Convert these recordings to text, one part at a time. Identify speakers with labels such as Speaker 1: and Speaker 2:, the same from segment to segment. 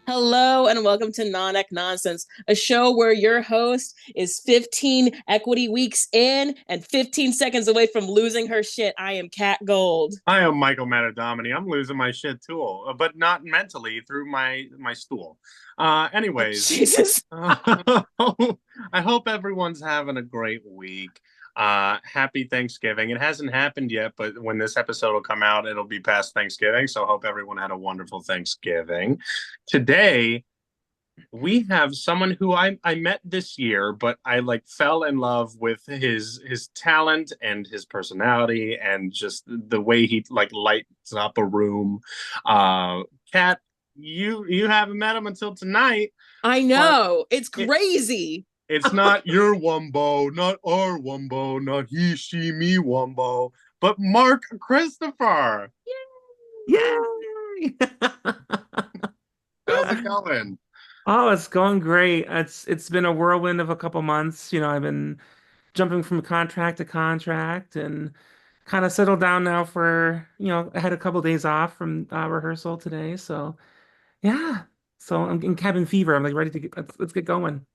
Speaker 1: Hello and welcome to Non-Ec Nonsense, a show where your host is 15 equity weeks in and 15 seconds away from losing her shit. I am Cat Gold.
Speaker 2: I am Michael Metadomini. I'm losing my shit too, but not mentally through my stool. Anyways,
Speaker 1: Jesus.
Speaker 2: I hope everyone's having a great week. Happy Thanksgiving. It hasn't happened yet, but when this episode will come out, it'll be past Thanksgiving. So I hope everyone had a wonderful Thanksgiving. Today, we have someone who I met this year, but I like fell in love with his talent and his personality and just the way he like lights up a room. Kat, you haven't met him until tonight.
Speaker 1: I know. It's crazy.
Speaker 2: It's not your wumbo, not our wumbo, not he, she, me wumbo, but Marc Christopher.
Speaker 3: Yay!
Speaker 2: How's it going?
Speaker 3: Oh, it's going great. It's been a whirlwind of a couple months. I've been jumping from contract to contract and kind of settled down now I had a couple days off from rehearsal today. So yeah. So I'm in cabin fever. I'm like ready to let's get going.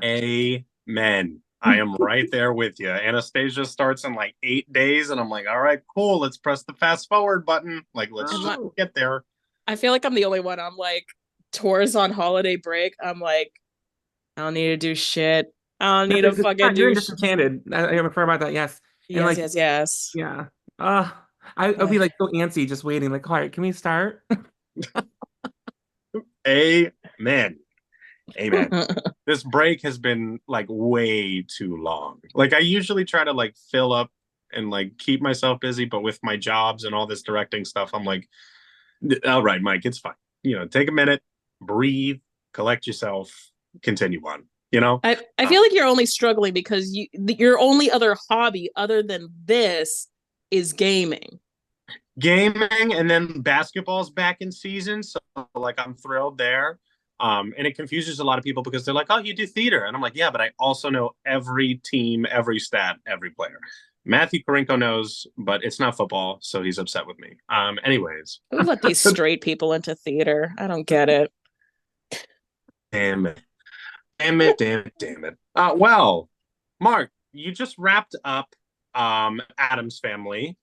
Speaker 2: Amen. I am right there with you. Anastasia starts in like 8 days, and I'm like, all right, cool. Let's press the fast forward button. Like, let's just get there.
Speaker 1: I feel like I'm the only one. I'm like, tours on holiday break. I'm like, I don't need to do shit. I don't need to fucking do shit.
Speaker 3: Disenchanted. I refer about that. Yes.
Speaker 1: And yes, yes.
Speaker 3: Yeah. I'll be like so antsy just waiting. Like, all right, can we start?
Speaker 2: Amen. Amen. This break has been like way too long. Like I usually try to like fill up and like keep myself busy, but with my jobs and all this directing stuff, I'm like, all right, Mike, it's fine. Take a minute, breathe, collect yourself, continue on.
Speaker 1: I feel like you're only struggling because your only other hobby other than this is gaming.
Speaker 2: And then basketball's back in season, so like I'm thrilled there. And it confuses a lot of people because they're like, oh, you do theater. And I'm like, yeah, but I also know every team, every stat, every player. Matthew Karinko knows, but it's not football, so he's upset with me. Anyways.
Speaker 1: Who let these straight people into theater? I don't get it.
Speaker 2: Damn it. Damn it. Well, Marc, you just wrapped up Addams Family,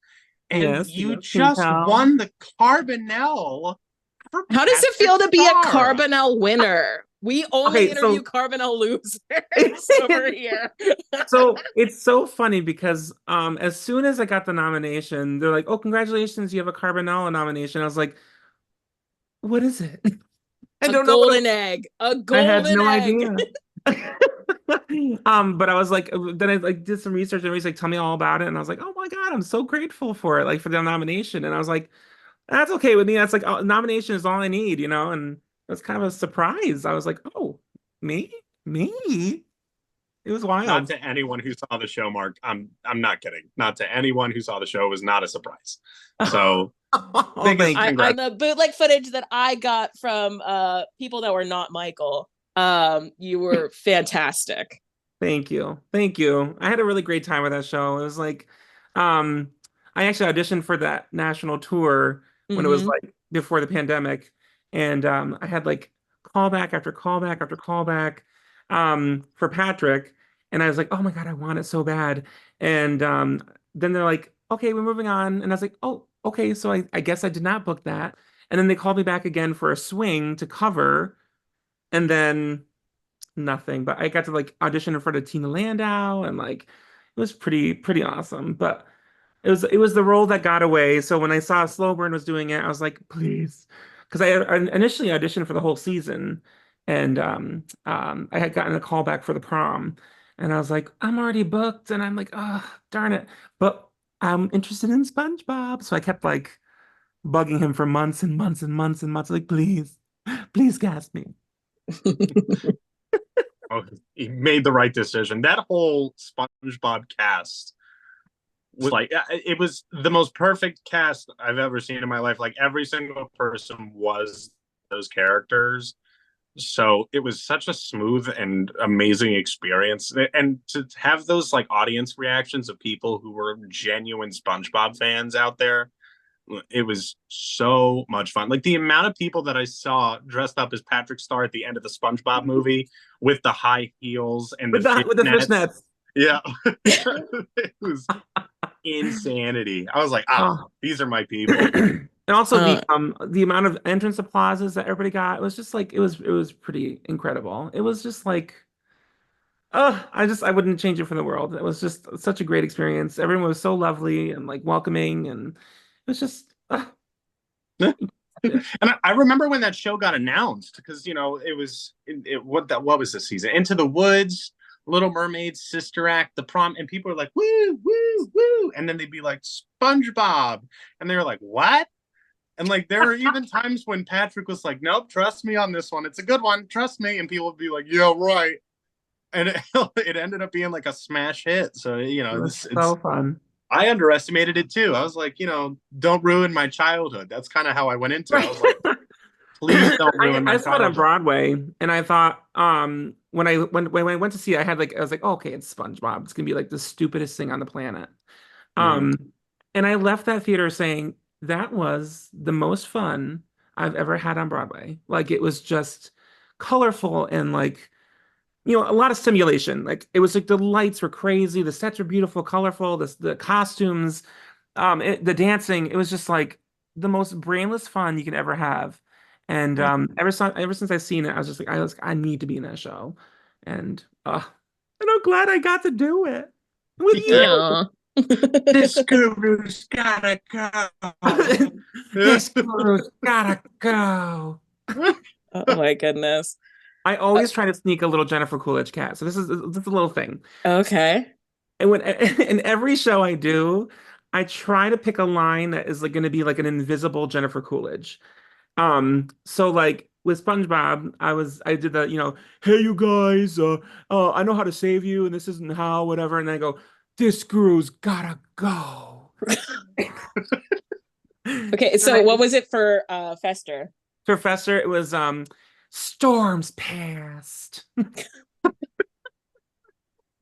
Speaker 2: and
Speaker 3: yes,
Speaker 2: you just won the Carbonell.
Speaker 1: How does it feel to be a Carbonell winner? We only interview Carbonell losers over here.
Speaker 3: So it's so funny because as soon as I got the nomination, they're like, oh, congratulations, you have a Carbonell nomination. I was like, what is it?
Speaker 1: I don't know. Golden egg. A golden egg.
Speaker 3: Idea. But I was like, then I like did some research and he's like, tell me all about it. And I was like, oh my God, I'm so grateful for it, like for the nomination. And I was like, that's okay with me. That's like nomination is all I need, and it was kind of a surprise. I was like, oh, me? It was wild.
Speaker 2: Not to anyone who saw the show, Marc. I'm not kidding. Not to anyone who saw the show, it was not a surprise. So
Speaker 1: on the bootleg footage that I got from people that were not Michael, you were fantastic.
Speaker 3: Thank you. I had a really great time with that show. It was like, I actually auditioned for that national tour when it was like before the pandemic, and I had like callback after callback after callback for Patrick, and I was like, oh my God, I want it so bad. And then they're like, okay, we're moving on, and I was like, oh, okay, so I guess I did not book that. And then they called me back again for a swing to cover, and then nothing. But I got to like audition in front of Tina Landau, and like it was pretty awesome. But it was the role that got away. So when I saw Slow Burn was doing it, I was like, please, because I initially auditioned for the whole season, and I had gotten a call back for the prom, and I was like, I'm already booked, and I'm like, oh, darn it, but I'm interested in SpongeBob, so I kept like bugging him for months and months and months and months, like, please cast me.
Speaker 2: Oh, he made the right decision. That whole SpongeBob cast like it was the most perfect cast I've ever seen in my life. Like every single person was those characters. So it was such a smooth and amazing experience. And to have those like audience reactions of people who were genuine SpongeBob fans out there, it was so much fun. Like the amount of people that I saw dressed up as Patrick Star at the end of the SpongeBob movie with the high heels and
Speaker 3: with
Speaker 2: the
Speaker 3: the fishnets.
Speaker 2: Yeah. It was insanity. I was like, these are my people.
Speaker 3: And also the amount of entrance applauses that everybody got, it was just like it was pretty incredible. It was just like I wouldn't change it for the world. It was just such a great experience. Everyone was so lovely and like welcoming, and it was just
Speaker 2: And I remember when that show got announced because it was what was the season? Into the Woods, Little Mermaid, Sister Act, The Prom, and people were like, woo, woo, woo, and then they'd be like SpongeBob, and they were like, what? And like there were even times when Patrick was like, nope, trust me on this one, it's a good one, trust me, and people would be like, yeah, right, and it ended up being like a smash hit. So
Speaker 3: it's so fun.
Speaker 2: I underestimated it too. I was like, don't ruin my childhood. That's kind of how I went into it. I was like, please don't ruin my
Speaker 3: I saw it on
Speaker 2: childhood.
Speaker 3: Broadway, and I thought, when I went to see it, I was like, oh, okay, it's SpongeBob. It's gonna be like the stupidest thing on the planet. And I left that theater saying that was the most fun I've ever had on Broadway. Like it was just colorful and like a lot of stimulation. Like it was like the lights were crazy, the sets were beautiful, colorful, the costumes, the dancing. It was just like the most brainless fun you can ever have. And ever since I've seen it, I was just like, I need to be in that show. And I'm glad I got to do it with you.
Speaker 2: This guru's gotta go.
Speaker 3: This guru's gotta go.
Speaker 1: Oh my goodness.
Speaker 3: I always try to sneak a little Jennifer Coolidge cat. So this is a little thing.
Speaker 1: Okay.
Speaker 3: And in every show I do, I try to pick a line that is like going to be like an invisible Jennifer Coolidge. So like with SpongeBob, I did the, hey you guys, I know how to save you and this isn't how, whatever. And then I go, this guru's gotta go.
Speaker 1: Okay, so what was it for Fester?
Speaker 3: For Fester, it was storms past.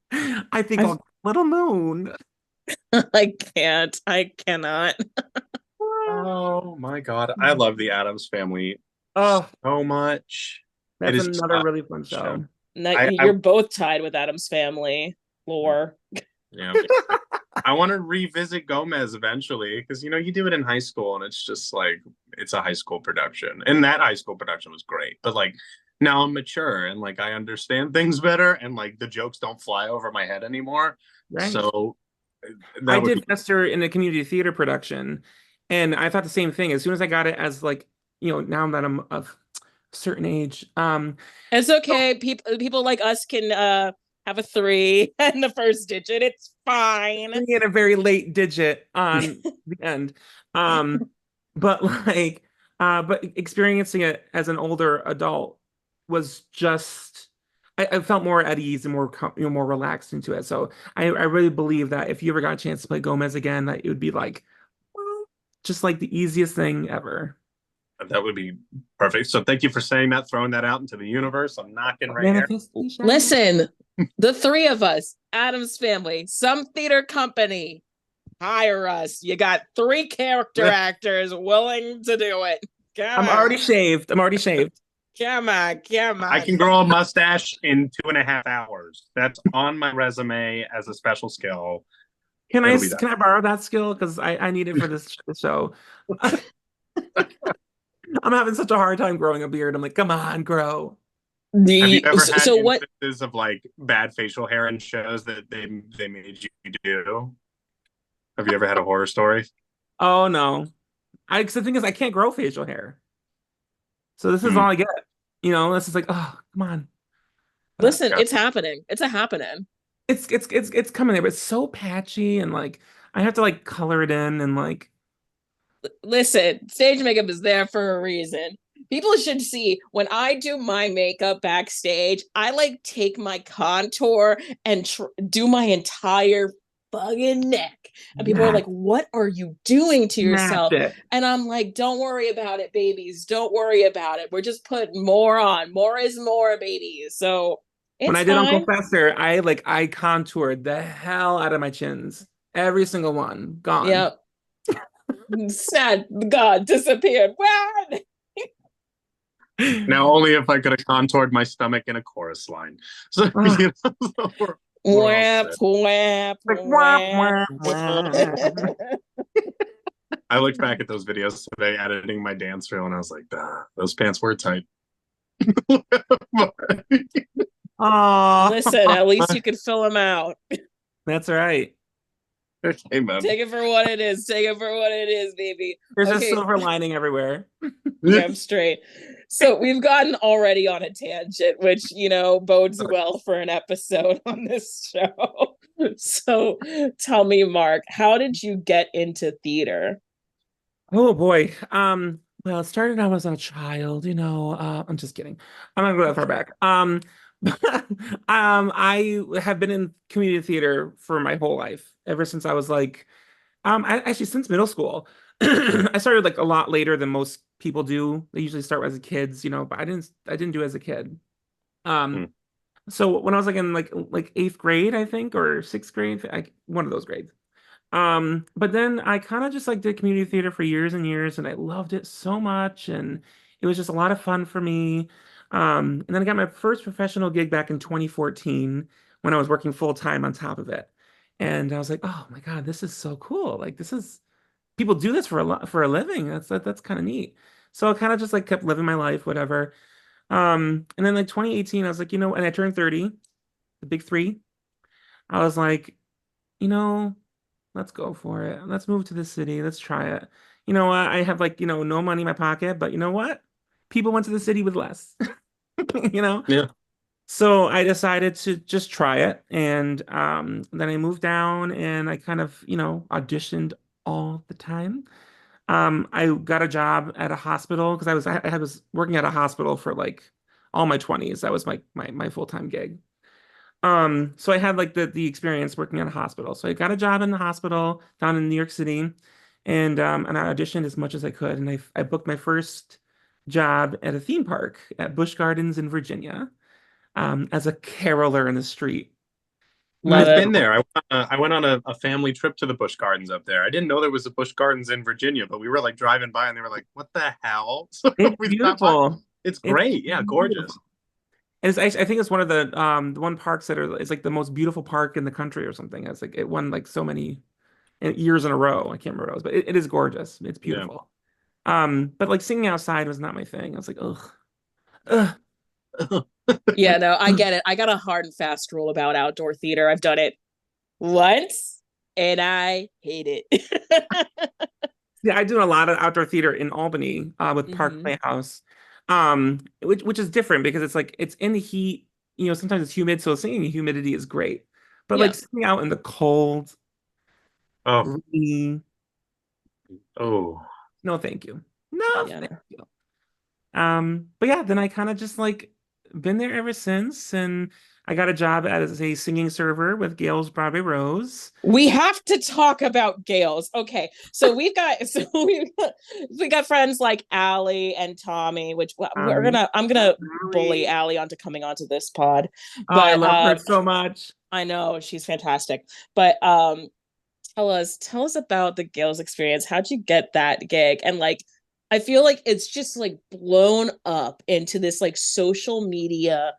Speaker 3: I think I'll Little Moon.
Speaker 1: I cannot.
Speaker 2: Oh my God. I love the Addams Family so much.
Speaker 3: That's another really fun show.
Speaker 1: You're both tied with Addams Family lore.
Speaker 2: Yeah. I want to revisit Gomez eventually because you do it in high school and it's just like it's a high school production, and that high school production was great, but like now I'm mature and like I understand things better and like the jokes don't fly over my head anymore. Right. So
Speaker 3: I did Fester in a community theater production, and I thought the same thing. As soon as I got it as like now that I'm of a certain age,
Speaker 1: it's okay. People like us can have a 3 in the first digit. It's fine.
Speaker 3: 3 in a very late digit on the end. But like, but experiencing it as an older adult was just, I felt more at ease and more, more relaxed into it. So I really believe that if you ever got a chance to play Gomez again, that it would be like, just like the easiest thing ever.
Speaker 2: That would be perfect. So thank you for saying that, throwing that out into the universe. I'm knocking right here.
Speaker 1: Listen, the 3 of us, Addams Family, some theater company, hire us. You got 3 character actors willing to do it.
Speaker 3: I'm already shaved. Come on.
Speaker 2: I can grow a mustache in 2.5 hours. That's on my resume as a special skill.
Speaker 3: Can I borrow that skill? Because I need it for this show. I'm having such a hard time growing a beard. I'm like, come on, grow.
Speaker 2: Have you ever had instances of like bad facial hair in shows that they made you do? Have you ever had a horror story?
Speaker 3: Oh no. Cause the thing is I can't grow facial hair. So this is all I get. This is like, oh, come on.
Speaker 1: Listen, it's happening. It's happening.
Speaker 3: It's coming there, but it's so patchy and like I have to like color it in and like
Speaker 1: listen, stage makeup is there for a reason. People should see when I do my makeup backstage, I like take my contour and do my entire fucking neck. And people are
Speaker 3: Yeah,
Speaker 1: like, what are you doing to
Speaker 3: smash
Speaker 1: yourself?
Speaker 3: it.
Speaker 1: And I'm like, don't worry about it, babies. Don't worry about it. We're just putting more on. More is more, babies. So
Speaker 3: When
Speaker 1: it's
Speaker 3: I did Uncle
Speaker 1: fine.
Speaker 3: Fester, I contoured the hell out of my chins. Every single one gone.
Speaker 1: Yep. Sad God disappeared. What?
Speaker 2: Now, only if I could have contoured my stomach in a chorus line. So,
Speaker 3: Ugh.
Speaker 2: so we're all
Speaker 1: Whap,
Speaker 2: set.
Speaker 1: whap,
Speaker 3: Like wah,
Speaker 1: whap.
Speaker 3: wah, wah.
Speaker 2: I looked back at those videos today, editing my dance reel, and I was like, those pants were tight.
Speaker 3: Aw.
Speaker 1: Listen, at least you could fill them out.
Speaker 3: That's right.
Speaker 2: Amen.
Speaker 1: Take it for what it is. Take it for what it is, baby.
Speaker 3: There's a
Speaker 1: Okay,
Speaker 3: silver lining everywhere.
Speaker 1: damn straight. So we've gotten already on a tangent, which, bodes well for an episode on this show. So tell me, Mark, how did you get into theater?
Speaker 3: Oh boy. Well, it started I was a child, I'm just kidding. I'm not gonna go that far back. I have been in community theater for my whole life, ever since I was like, actually since middle school. I started like a lot later than most people do. They usually start as kids, but I didn't do it as a kid. Um,
Speaker 2: Hmm.
Speaker 3: so when I was like in like eighth grade, I think, or sixth grade, one of those grades. But then I kind of just like did community theater for years and years, and I loved it so much, and it was just a lot of fun for me. And then I got my first professional gig back in 2014 when I was working full time on top of it. And I was like, oh my God, this is so cool. Like this is people do this for a living. That's kind of neat. So I kind of just like kept living my life, whatever. And then like 2018, I was like, and I turned 30, the big three. I was like, you know, let's go for it. Let's move to the city. Let's try it. I have like, no money in my pocket, but you know what? People went to the city with less, you know?
Speaker 2: Yeah.
Speaker 3: So I decided to just try it. And then I moved down and I kind of, auditioned all the time. I got a job at a hospital because I was working at a hospital for like all my 20s. That was my full-time gig. So I had like the experience working at a hospital. So I got a job in the hospital down in New York City, and I auditioned as much as I could, and I booked my first job at a theme park at Busch Gardens in Virginia, as a caroler in the street. It
Speaker 1: Love
Speaker 3: was
Speaker 2: I've
Speaker 1: it.
Speaker 2: been there. I went on a family trip to the Busch Gardens up there. I didn't know there was a Busch Gardens in Virginia, but we were like driving by and they were like, "What the hell?" So
Speaker 3: it's
Speaker 2: we stopped by.
Speaker 3: beautiful.
Speaker 2: It's
Speaker 3: It's
Speaker 2: great. Yeah, gorgeous.
Speaker 3: beautiful. I think it's one of the one parks that are it's like the most beautiful park in the country or something. It's like it won like so many years in a row. I can't remember what it was, but it is gorgeous. It's
Speaker 2: Yeah.
Speaker 3: beautiful. But like singing outside was not my thing. I was like, ugh, ugh.
Speaker 1: Yeah, no, I get it. I got a hard and fast rule about outdoor theater. I've done it once and I hate it.
Speaker 3: Yeah, I do a lot of outdoor theater in Albany, with Park
Speaker 1: Hmm.
Speaker 3: Playhouse, which is different because it's like it's in the heat. Sometimes it's humid, so singing in humidity is great. But like
Speaker 1: Yeah.
Speaker 3: sitting out in the cold,
Speaker 2: Oh,
Speaker 3: rainy,
Speaker 2: oh.
Speaker 3: no, thank you. No,
Speaker 1: Yeah.
Speaker 3: thank you. But yeah, then I kind of just like been there ever since, and I got a job as a singing server with Gail's Broadway Rose.
Speaker 1: We have to talk about Gales. Okay, so we got friends like Allie and Tommy, which I'm gonna bully
Speaker 3: Really?
Speaker 1: Allie onto coming onto this pod,
Speaker 3: Oh, I
Speaker 1: but
Speaker 3: love her so much.
Speaker 1: I know she's fantastic. But tell us about the Gales experience. How'd you get that gig? And like, I feel like it's just like blown up into this like social media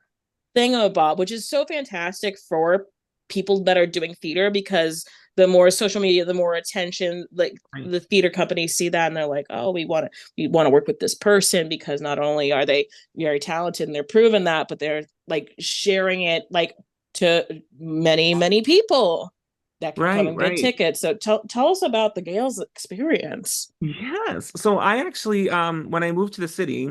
Speaker 1: thingamabob, which is so fantastic for people that are doing theater because the more social media, the more attention like
Speaker 3: Right.
Speaker 1: the theater companies see that and they're like, oh, we want to work with this person because not only are they very talented and they're proven that, but they're like sharing it like to many, many people that can come
Speaker 3: Right,
Speaker 1: and get
Speaker 3: right.
Speaker 1: tickets. So tell us about the Gales experience.
Speaker 3: Yes. So I actually, when I moved to the city,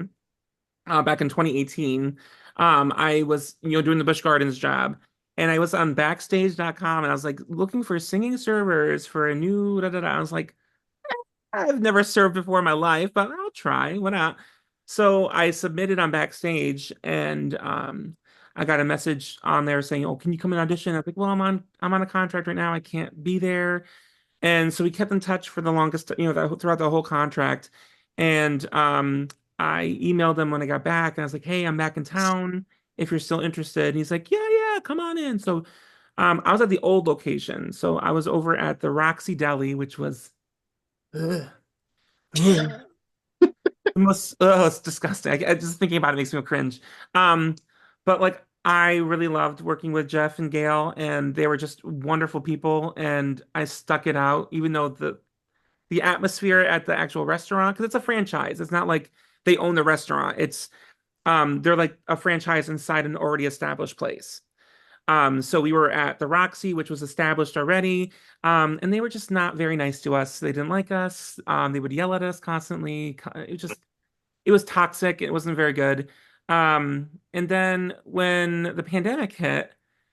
Speaker 3: back in 2018, I was, doing the Busch Gardens job, and I was on backstage.com and I was like looking for singing servers for a new da da da. I was like, I've never served before in my life, but I'll try. Why not? So I submitted on Backstage, and I got a message on there saying, "Oh, can you come and audition?" I was like, "Well, I'm on a contract right now. I can't be there." And so we kept in touch for the longest, throughout the whole contract. And I emailed him when I got back, and I was like, "Hey, I'm back in town. If you're still interested." And he's like, "Yeah, yeah, come on in." So I was at the old location. So I was over at the Roxy Deli, which was ugh, ugh, the most, it's disgusting. Just thinking about it makes me cringe. But like I really loved working with Jeff and Gail, and they were just wonderful people, and I stuck it out, even though the atmosphere at the actual restaurant, because it's a franchise. It's not like they own the restaurant. It's they're like a franchise inside an already established place. So we were at the Roxy, which was established already, and they were just not very nice to us. They didn't like us. They would yell at us constantly. It was toxic. It wasn't very good. And then when the pandemic hit,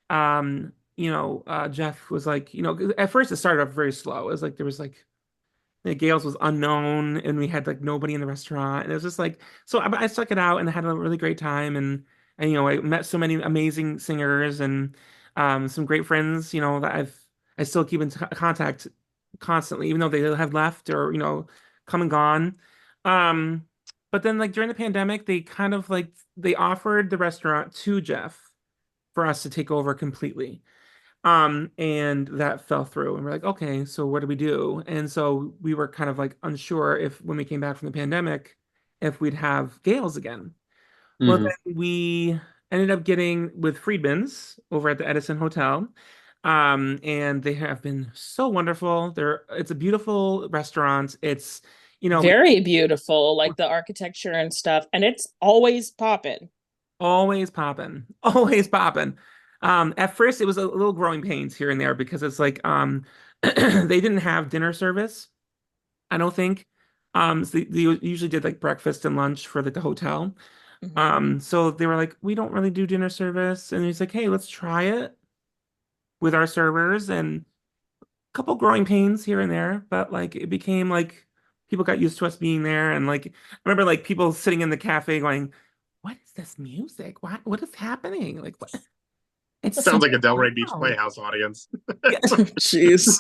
Speaker 3: Jeff was like, at first it started off very slow. It was like there was like Gales was unknown, and we had like nobody in the restaurant, and it was just like so. I stuck it out and I had a really great time, and I met so many amazing singers and some great friends, that I still keep in contact constantly, even though they have left or come and gone. Um, but then like during the pandemic, they kind of like they offered the restaurant to Jeff for us to take over completely. And that fell through. And we're like, okay, so what do we do? And so we were kind of like unsure if when we came back from the pandemic, if we'd have Gales again. Well,
Speaker 2: Mhm.
Speaker 3: then we ended up getting with Friedman's over at the Edison Hotel. And they have been so wonderful. It's a beautiful restaurant. It's,
Speaker 1: Very beautiful, like the architecture and stuff, and it's always popping.
Speaker 3: always popping, always popping. At first it was a little growing pains here and there because it's like they didn't have dinner service, I don't think. So they usually did like breakfast and lunch for the hotel.
Speaker 1: Hmm.
Speaker 3: So they were like, we don't really do dinner service. And he's like, hey, let's try it with our servers, and a couple growing pains here and there, but like it became like people got used to us being there. And like I remember like people sitting in the cafe going, what is this music? What is happening? Like what? It's so
Speaker 2: Sounds like a Delray Beach
Speaker 3: loud.
Speaker 2: Playhouse audience.
Speaker 3: Yeah,
Speaker 1: Jeez.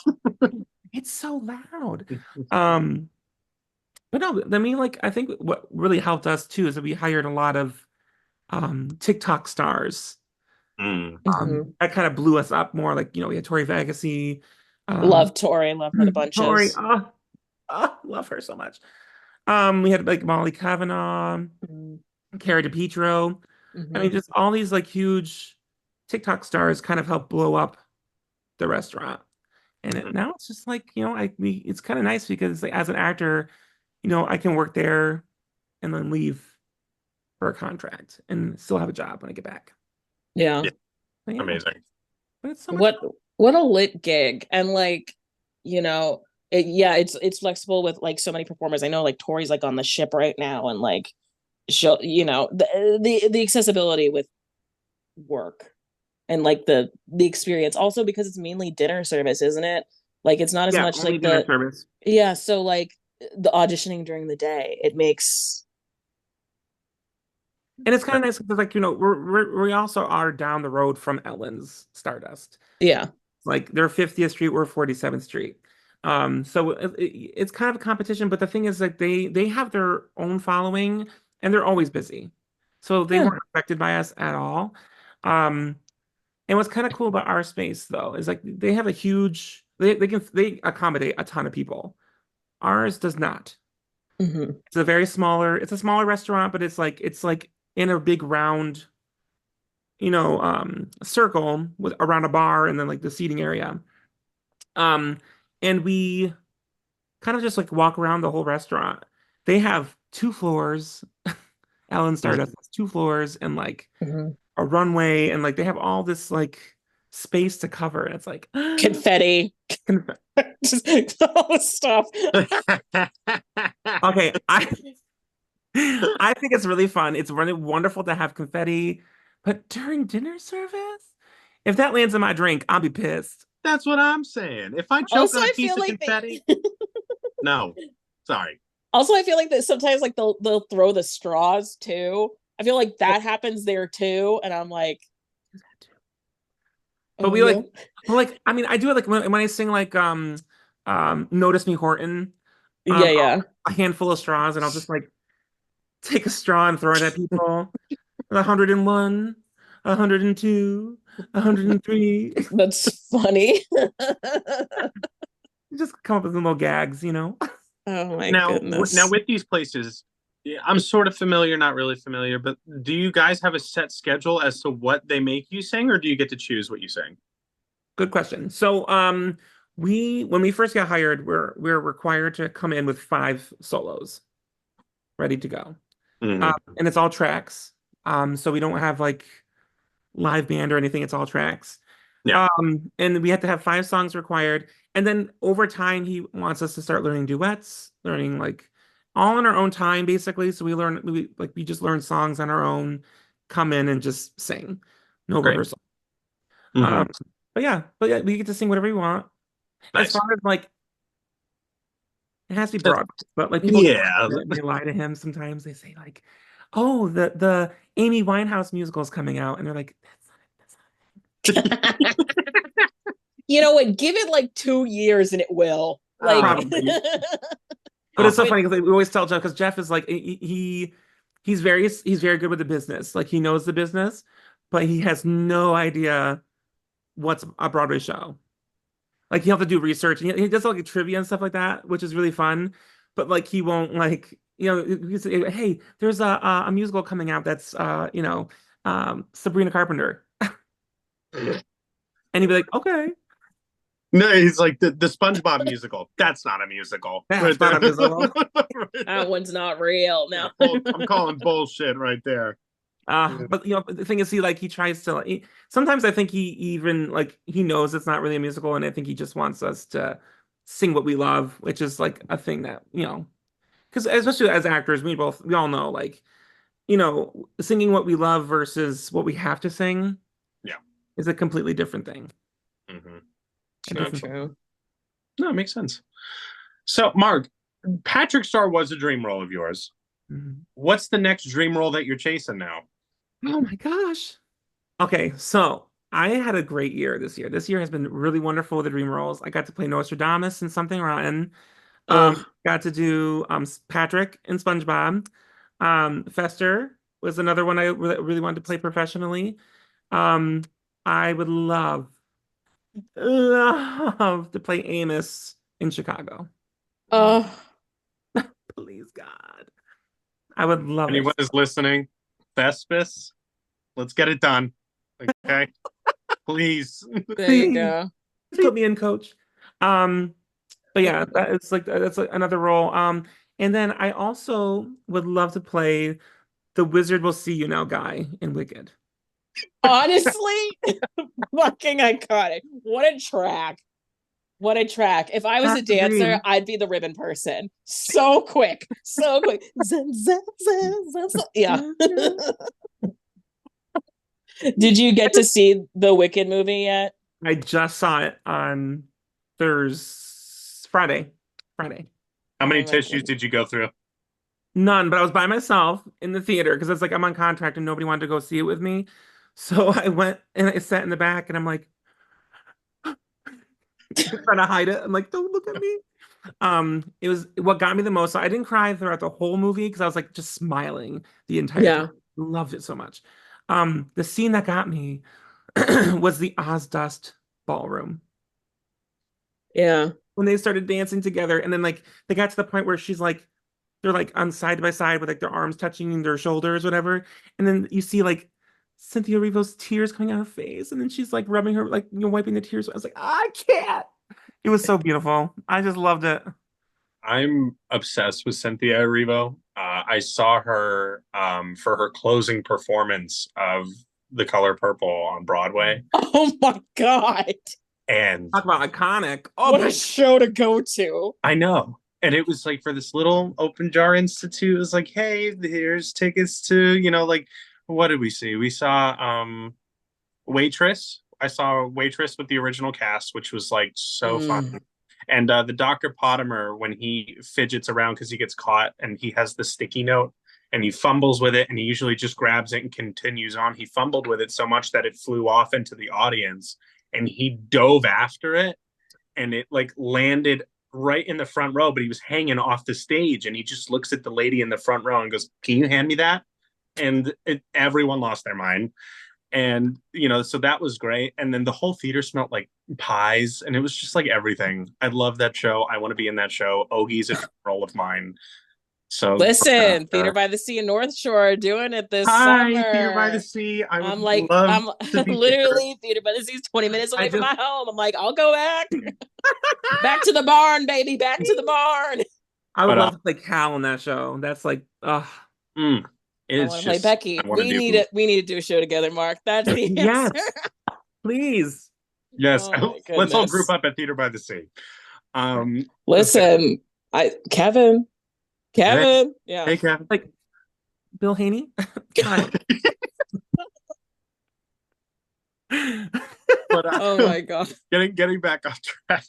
Speaker 3: it's so loud. Um, but no, I mean, like, I think what really helped us too is that we hired a lot of TikTok stars.
Speaker 2: Mm.
Speaker 1: Hmm.
Speaker 3: That kind of blew us up more. Like, we had Tori Vagassi, um,
Speaker 1: Love Tori, love her to
Speaker 3: Tori,
Speaker 1: bunches.
Speaker 3: love her so much. We had like Molly Kavanaugh, Cara DePietro. I
Speaker 1: Hmm.
Speaker 3: mean, just all these like huge TikTok stars kind of helped blow up the restaurant. And now it's just like, it's kind of nice because like as an actor, I can work there and then leave for a contract and still have a job when I get back.
Speaker 1: Yeah.
Speaker 2: Yeah,
Speaker 3: But yeah,
Speaker 2: amazing.
Speaker 3: but it's so much
Speaker 1: What
Speaker 3: fun.
Speaker 1: what a lit gig. And like, yeah, it's flexible with like so many performers. I know like Tori's like on the ship right now, and like she'll, the accessibility with work and like the experience also because it's mainly dinner service, isn't it? Like it's not as
Speaker 3: Yeah,
Speaker 1: much
Speaker 3: only
Speaker 1: like
Speaker 3: dinner service.
Speaker 1: yeah, so like the auditioning during the day, it makes
Speaker 3: And it's kind of nice because like, we also are down the road from Ellen's Stardust.
Speaker 1: yeah.
Speaker 3: Like they're 50th Street, we're 47th Street. So it's kind of a competition, but the thing is like they have their own following and they're always busy. So they
Speaker 1: Yeah.
Speaker 3: weren't affected by us at all. Um, and what's kind of cool about our space though is like they have a huge they accommodate a ton of people. Ours does not.
Speaker 1: Hmm.
Speaker 3: It's a smaller restaurant, but it's like in a big round, circle with around a bar and then like the seating area. Um, and we kind of just like walk around the whole restaurant. They have two floors. Ellen Stardust has two floors and like
Speaker 1: Hmm.
Speaker 3: a runway, and like they have all this like space to cover. And it's like,
Speaker 1: Confetti. Just all the stuff.
Speaker 3: okay, I think it's really fun. It's really wonderful to have confetti, but during dinner service, if that lands in my drink, I'll be pissed.
Speaker 2: That's what I'm saying. If I choke
Speaker 1: Also,
Speaker 2: on a
Speaker 1: I
Speaker 2: piece
Speaker 1: feel
Speaker 2: of
Speaker 1: like
Speaker 2: confetti, no, sorry.
Speaker 1: I feel like that sometimes like they'll throw the straws too. I feel like
Speaker 2: Well,
Speaker 1: that happens there too, and I'm like,
Speaker 3: But
Speaker 1: Oh
Speaker 3: we like,
Speaker 1: no.
Speaker 3: but like, I mean, I do it like when I sing like Notice Me Horton,
Speaker 1: Yeah, yeah.
Speaker 3: a handful of straws, and I'll just like take a straw and throw it at people. 101, 102, 103.
Speaker 1: That's funny.
Speaker 3: Just come up with little gags, you know?
Speaker 1: Oh my
Speaker 2: Now
Speaker 1: goodness.
Speaker 2: with these places, yeah, I'm sort of familiar, not really familiar, but do you guys have a set schedule as to what they make you sing, or do you get to choose what you sing?
Speaker 3: Good question. So, we when we first got hired, we're required to come in with 5 solos ready to go.
Speaker 2: Hmm.
Speaker 3: And it's all tracks. So we don't have like live band or anything, it's all tracks.
Speaker 2: Yeah,
Speaker 3: And we have to have 5 songs required. And then over time, he wants us to start learning duets, learning like all on our own time, basically. So we just learn songs on our own, come in and just sing, no
Speaker 2: great.
Speaker 3: rehearsal.
Speaker 2: Hmm.
Speaker 3: Um, but yeah, we get to sing whatever we want. As far
Speaker 2: Nice.
Speaker 3: as like, it has to be
Speaker 2: That's-
Speaker 3: broad, but like people get
Speaker 2: Yeah.
Speaker 3: offended and they lie to him sometimes. They say like, "Oh, the Amy Winehouse musical is coming out," and they're like, "That's not it. That's
Speaker 1: You know what? Give it like 2 years and it will.
Speaker 3: not it."
Speaker 1: Like,
Speaker 2: Oh,
Speaker 3: Probably. But it's so
Speaker 2: uh-huh.
Speaker 1: wait,
Speaker 3: funny because we always tell Jeff because Jeff is like he's very good with the business. Like he knows the business, but he has no idea what's a Broadway show. Like he'll have to do research and he does like trivia and stuff like that, which is really fun. But like he won't like he say, hey, there's a musical coming out that's Sabrina Carpenter, and he'd be like, okay,
Speaker 2: No, he's like the SpongeBob musical. That's not a musical.
Speaker 3: that's
Speaker 2: Right
Speaker 3: not
Speaker 2: there.
Speaker 3: a musical.
Speaker 2: Right
Speaker 1: that
Speaker 2: there.
Speaker 1: one's not real.
Speaker 2: Yeah,
Speaker 1: No.
Speaker 2: I'm calling bullshit right there. Yeah.
Speaker 3: But the thing is, he tries to sometimes I think he even like he knows it's not really a musical, and I think he just wants us to sing what we love, which is like a thing that because especially as actors, we all know like singing what we love versus what we have to sing
Speaker 2: Yeah.
Speaker 3: is a completely different thing.
Speaker 2: Hmm.
Speaker 3: A
Speaker 2: No,
Speaker 3: different.
Speaker 1: True.
Speaker 2: no, it makes sense. So, Mark, Patrick Star was a dream role of yours.
Speaker 3: Mhm.
Speaker 2: What's the next dream role that you're chasing now?
Speaker 3: Oh my gosh. Okay, so I had a great year this year. This year has been really wonderful with the dream roles. I got to play Nostradamus in Something Rotten.
Speaker 1: Oh,
Speaker 3: Got to do Patrick in SpongeBob. Fester was another one I really wanted to play professionally. Um, I would love to play Amos in Chicago.
Speaker 1: oh,
Speaker 3: Please, God. I would love it.
Speaker 2: Anyone is listening? Thespis, let's get it done. Okay, please.
Speaker 1: there you
Speaker 3: Please,
Speaker 1: go.
Speaker 3: put me in, coach. Um, but yeah, that's like another role. And then I also would love to play the Wizard Will See You Now guy in Wicked.
Speaker 1: Honestly, fucking iconic. What a track. What a track. If I was a
Speaker 3: That's the
Speaker 1: dancer,
Speaker 3: dream.
Speaker 1: I'd be the ribbon person. So quick. So quick. Zun, zun, zun, zun, zun. Yeah. Did you get to see the Wicked movie yet?
Speaker 3: I just saw it on Thursday, Friday. Friday.
Speaker 2: How
Speaker 1: Oh
Speaker 2: many
Speaker 1: my
Speaker 2: tissues
Speaker 1: goodness.
Speaker 2: did you go through?
Speaker 3: None, but I was by myself in the theater because it's like I'm on contract and nobody wanted to go see it with me. So I went and I sat in the back and I'm like trying to hide it. I'm like, don't look at me. It was what got me the most. So I didn't cry throughout the whole movie because I was like just smiling the entire time.
Speaker 1: Yeah.
Speaker 3: Loved it so much. The scene that got me was the Oz Dust ballroom
Speaker 1: Yeah.
Speaker 3: when they started dancing together, and then like they got to the point where they're like on side by side with like their arms touching their shoulders, whatever, and then you see like Cynthia Erivo's tears coming out of her face, and then she's like rubbing her like wiping the tears. I was like, I can't. It was so beautiful. I just loved it.
Speaker 2: I'm obsessed with Cynthia Erivo. I saw her for her closing performance of The Color Purple on Broadway,
Speaker 1: Oh my God.
Speaker 2: and
Speaker 3: Talk about iconic. Oh
Speaker 1: What a
Speaker 3: my
Speaker 1: show to go to.
Speaker 2: I know. And it was like for this little open jar institute, it was like, hey, here's tickets to, like what did we see? We saw Waitress. I saw Waitress with the original cast, which was like so fun.
Speaker 1: Mm.
Speaker 2: And the Dr. Potimer, when he fidgets around because he gets caught and he has the sticky note and he fumbles with it and he usually just grabs it and continues on. He fumbled with it so much that it flew off into the audience and he dove after it, and it like landed right in the front row, but he was hanging off the stage, and he just looks at the lady in the front row and goes, "Can you hand me that?" And everyone lost their mind. And so that was great. And then the whole theater smelled like pies, and it was just like everything. I love that show. I want to be in that show. Ogie's a role of mine. So
Speaker 1: Listen, Theater by the Sea in North Shore doing it this
Speaker 2: hi, Theater by the
Speaker 1: summer.
Speaker 2: Sea. I would
Speaker 1: I'm
Speaker 2: love to be there.
Speaker 1: literally Theater by the Sea is 20 minutes away from my home. I'm like, I'll go back to the barn, baby, back to the barn.
Speaker 3: I would love to play Cal in that show. That's like,
Speaker 1: I want to play Becky. We need to do a show together, Mark. That's the
Speaker 3: yes,
Speaker 1: answer.
Speaker 3: Please.
Speaker 2: Yes, let's all group up at Theater by the Sea.
Speaker 1: Listen, Kevin,
Speaker 2: hey,
Speaker 1: yeah,
Speaker 2: hey Kevin,
Speaker 3: like Bill Haney.
Speaker 2: But,
Speaker 1: oh my god,
Speaker 2: getting back off track.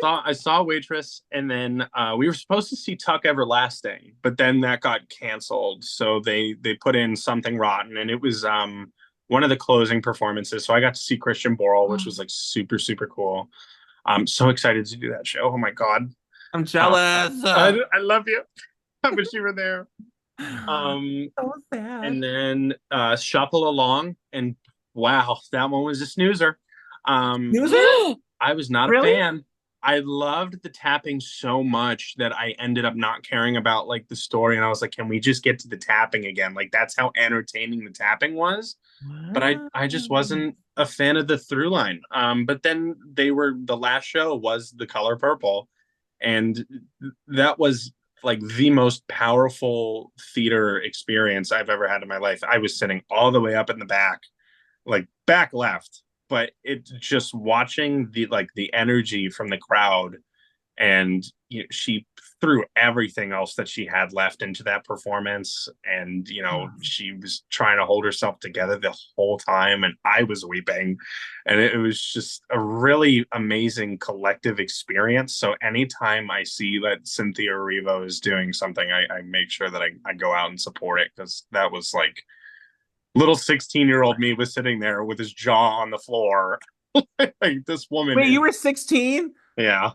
Speaker 2: I saw Waitress, and then we were supposed to see Tuck Everlasting, but then that got canceled. So they put in Something Rotten, and it was one of the closing performances. So I got to see Christian Borle, which was like super, super cool. I'm so excited to do that show. Oh my god,
Speaker 3: I'm jealous.
Speaker 2: I love you. I wish you were there.
Speaker 3: So sad.
Speaker 2: And then Shuffle Along, and wow, that one was a snoozer.
Speaker 3: Snoozer?
Speaker 2: I was not a fan. I loved the tapping so much that I ended up not caring about like the story, and I was like, can we just get to the tapping again? Like that's how entertaining the tapping was. Wow. But I just wasn't a fan of the through line. But then the last show was The Color Purple, and that was like the most powerful theater experience I've ever had in my life. I was sitting all the way up in the back, like back left, but it's just watching the energy from the crowd, and she threw everything else that she had left into that performance, and she was trying to hold herself together the whole time, and I was weeping, and it was just a really amazing collective experience. So anytime I see that Cynthia Erivo is doing something, I make sure that I go out and support it, because that was like little 16-year-old me was sitting there with his jaw on the floor. Like this woman.
Speaker 3: Wait, you were 16?
Speaker 2: Yeah.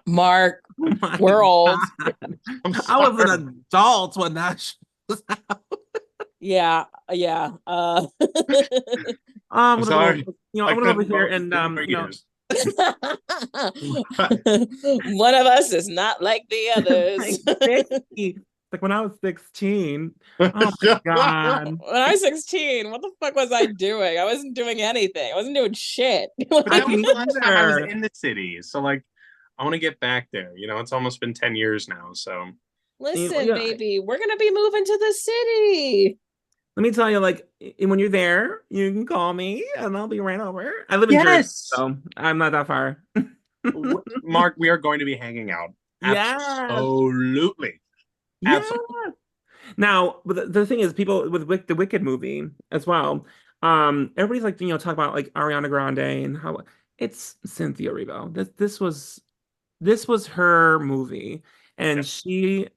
Speaker 1: Mark, we're old.
Speaker 3: I was an adult when that was out.
Speaker 1: Yeah.
Speaker 2: I'm sorry.
Speaker 3: I'm over here and
Speaker 1: one of us is not like the others.
Speaker 3: Like when I was 16. Oh my god.
Speaker 1: When I was 16, what the fuck was I doing? I wasn't doing anything. I wasn't doing shit.
Speaker 2: I was in the city, so like I want to get back there. It's almost been 10 years now. So
Speaker 1: listen, baby, we're gonna be moving to the city.
Speaker 3: Let me tell you, like when you're there, you can call me and I'll be right over. I live in Jersey, so I'm not that far.
Speaker 2: Mark, we are going to be hanging out. Absolutely.
Speaker 3: Yeah. Absolutely. Now, the thing is, people with the Wicked movie as well, everybody's like, talking about like Ariana Grande and how it's Cynthia Erivo. This was her movie, and she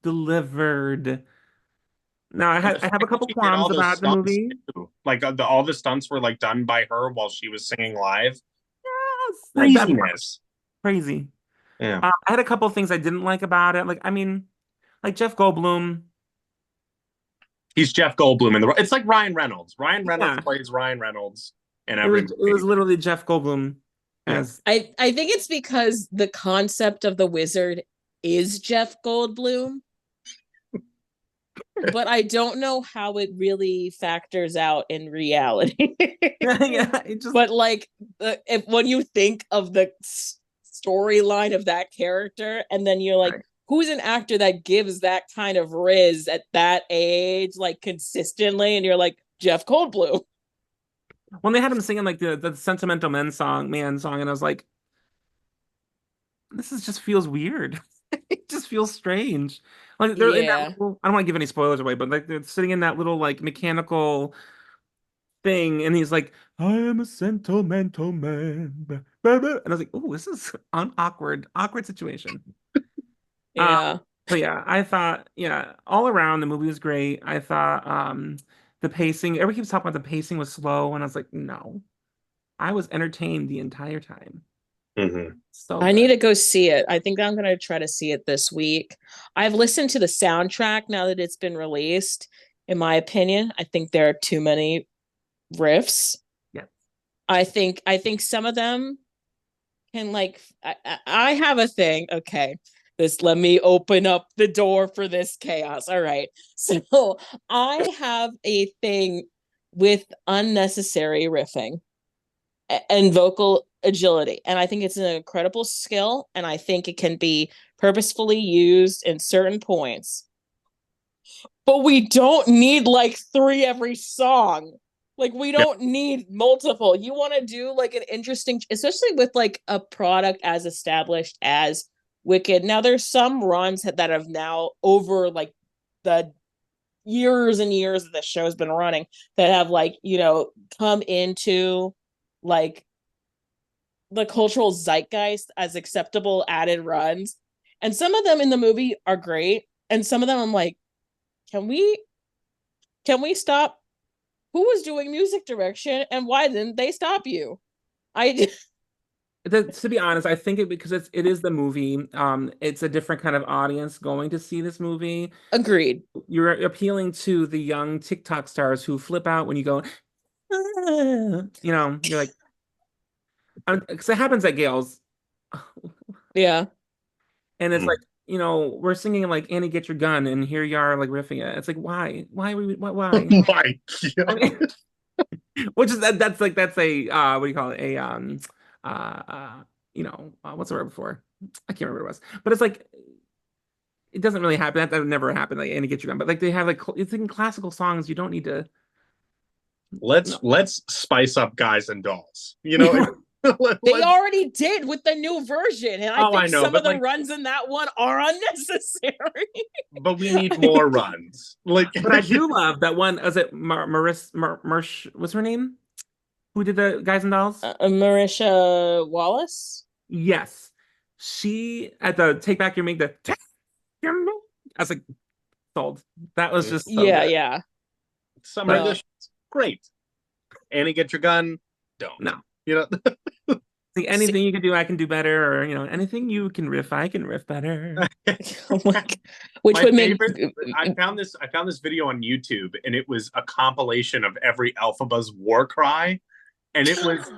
Speaker 3: delivered. Now I have a couple qualms about the movie.
Speaker 2: Too. Like all the stunts were like done by her while she was singing live.
Speaker 3: Yes,
Speaker 2: craziness,
Speaker 3: crazy.
Speaker 2: Yeah,
Speaker 3: I had a couple of things I didn't like about it. Like, I mean, like Jeff Goldblum.
Speaker 2: He's Jeff Goldblum in the. It's like Ryan Reynolds. Ryan Reynolds plays Ryan Reynolds in every movie.
Speaker 3: It was literally Jeff Goldblum as.
Speaker 1: I think it's because the concept of the wizard is Jeff Goldblum. But I don't know how it really factors out in reality. But like, when you think of the storyline of that character, and then you're like, who's an actor that gives that kind of riz at that age, like consistently? And you're like, Jeff Goldblum.
Speaker 3: When they had him singing like the Sentimental Man song, and I was like, this just feels weird. It just feels strange. Like they're in that little, I don't want to give any spoilers away, but like they're sitting in that little like mechanical thing, and he's like, I am a sentimental man. And I was like, oh, this is an awkward situation.
Speaker 1: Yeah.
Speaker 3: But yeah, I thought, all around the movie was great. I thought the pacing. Everybody keeps talking about the pacing was slow, and I was like, no. I was entertained the entire time.
Speaker 2: Mm-hmm.
Speaker 3: So
Speaker 1: I need
Speaker 3: good.
Speaker 1: to go see it. I think I'm going to try to see it this week. I've listened to the soundtrack now that it's been released. In my opinion, I think there are too many riffs.
Speaker 3: Yeah.
Speaker 1: I think some of them can like I have a thing. Okay. This let me open up the door for this chaos. All right. So I have a thing with unnecessary riffing and vocal agility. And I think it's an incredible skill. And I think it can be purposefully used in certain points. But we don't need like three every song. Like we
Speaker 2: Yeah.
Speaker 1: don't need multiple. You want to do like an interesting, especially with like a product as established as Wicked. Now there's some runs that have now over like the years and years that the show's been running that have like, come into like the cultural zeitgeist as acceptable added runs. And some of them in the movie are great. And some of them I'm like, can we stop? Who was doing music direction and why didn't they stop you? I
Speaker 3: To be honest, I think because it is the movie. It's a different kind of audience going to see this movie.
Speaker 1: agreed.
Speaker 3: You're appealing to the young TikTok stars who flip out when you go, "Ah," you're like, because it happens at Gale's,
Speaker 1: Yeah.
Speaker 3: and it's
Speaker 2: Mm.
Speaker 3: like, we're singing like Annie, get your gun, and here you are like riffing it. It's like, why? Why why?
Speaker 2: My
Speaker 3: I
Speaker 2: God.
Speaker 3: mean, which is that's a what do you call it? A uh, uh what's the word before? I can't remember what it was, but it's like it doesn't really happen. That would never happen. Like Annie, get your gun, but like they have like it's in classical songs. You don't need to. No.
Speaker 2: Let's spice up Guys and Dolls.
Speaker 1: They
Speaker 2: Let's.
Speaker 1: already did with the new version. And I
Speaker 2: Oh, I
Speaker 1: think
Speaker 2: know,
Speaker 1: some of
Speaker 2: but
Speaker 1: the
Speaker 2: like,
Speaker 1: runs in that one are unnecessary.
Speaker 2: but we need more runs. Like,
Speaker 3: But I do love that one. Was it Marsh? What's her name? Who did the Guys and Dolls?
Speaker 1: Marisha Wallace?
Speaker 3: Yes, she at the Take Back Your Make the. Take Your Make. I was like sold. That was just so
Speaker 1: Yeah,
Speaker 3: good.
Speaker 1: yeah.
Speaker 2: Summer
Speaker 1: No.
Speaker 2: editions, great. Annie, get your gun. Don't.
Speaker 3: No.
Speaker 2: You know.
Speaker 3: See, anything you can do, I can do better, or anything you can riff, I can riff better.
Speaker 1: Oh my God. Which
Speaker 2: My
Speaker 1: would make
Speaker 2: favorite. I found this video on YouTube, and it was a compilation of every Elphaba's war cry, and it was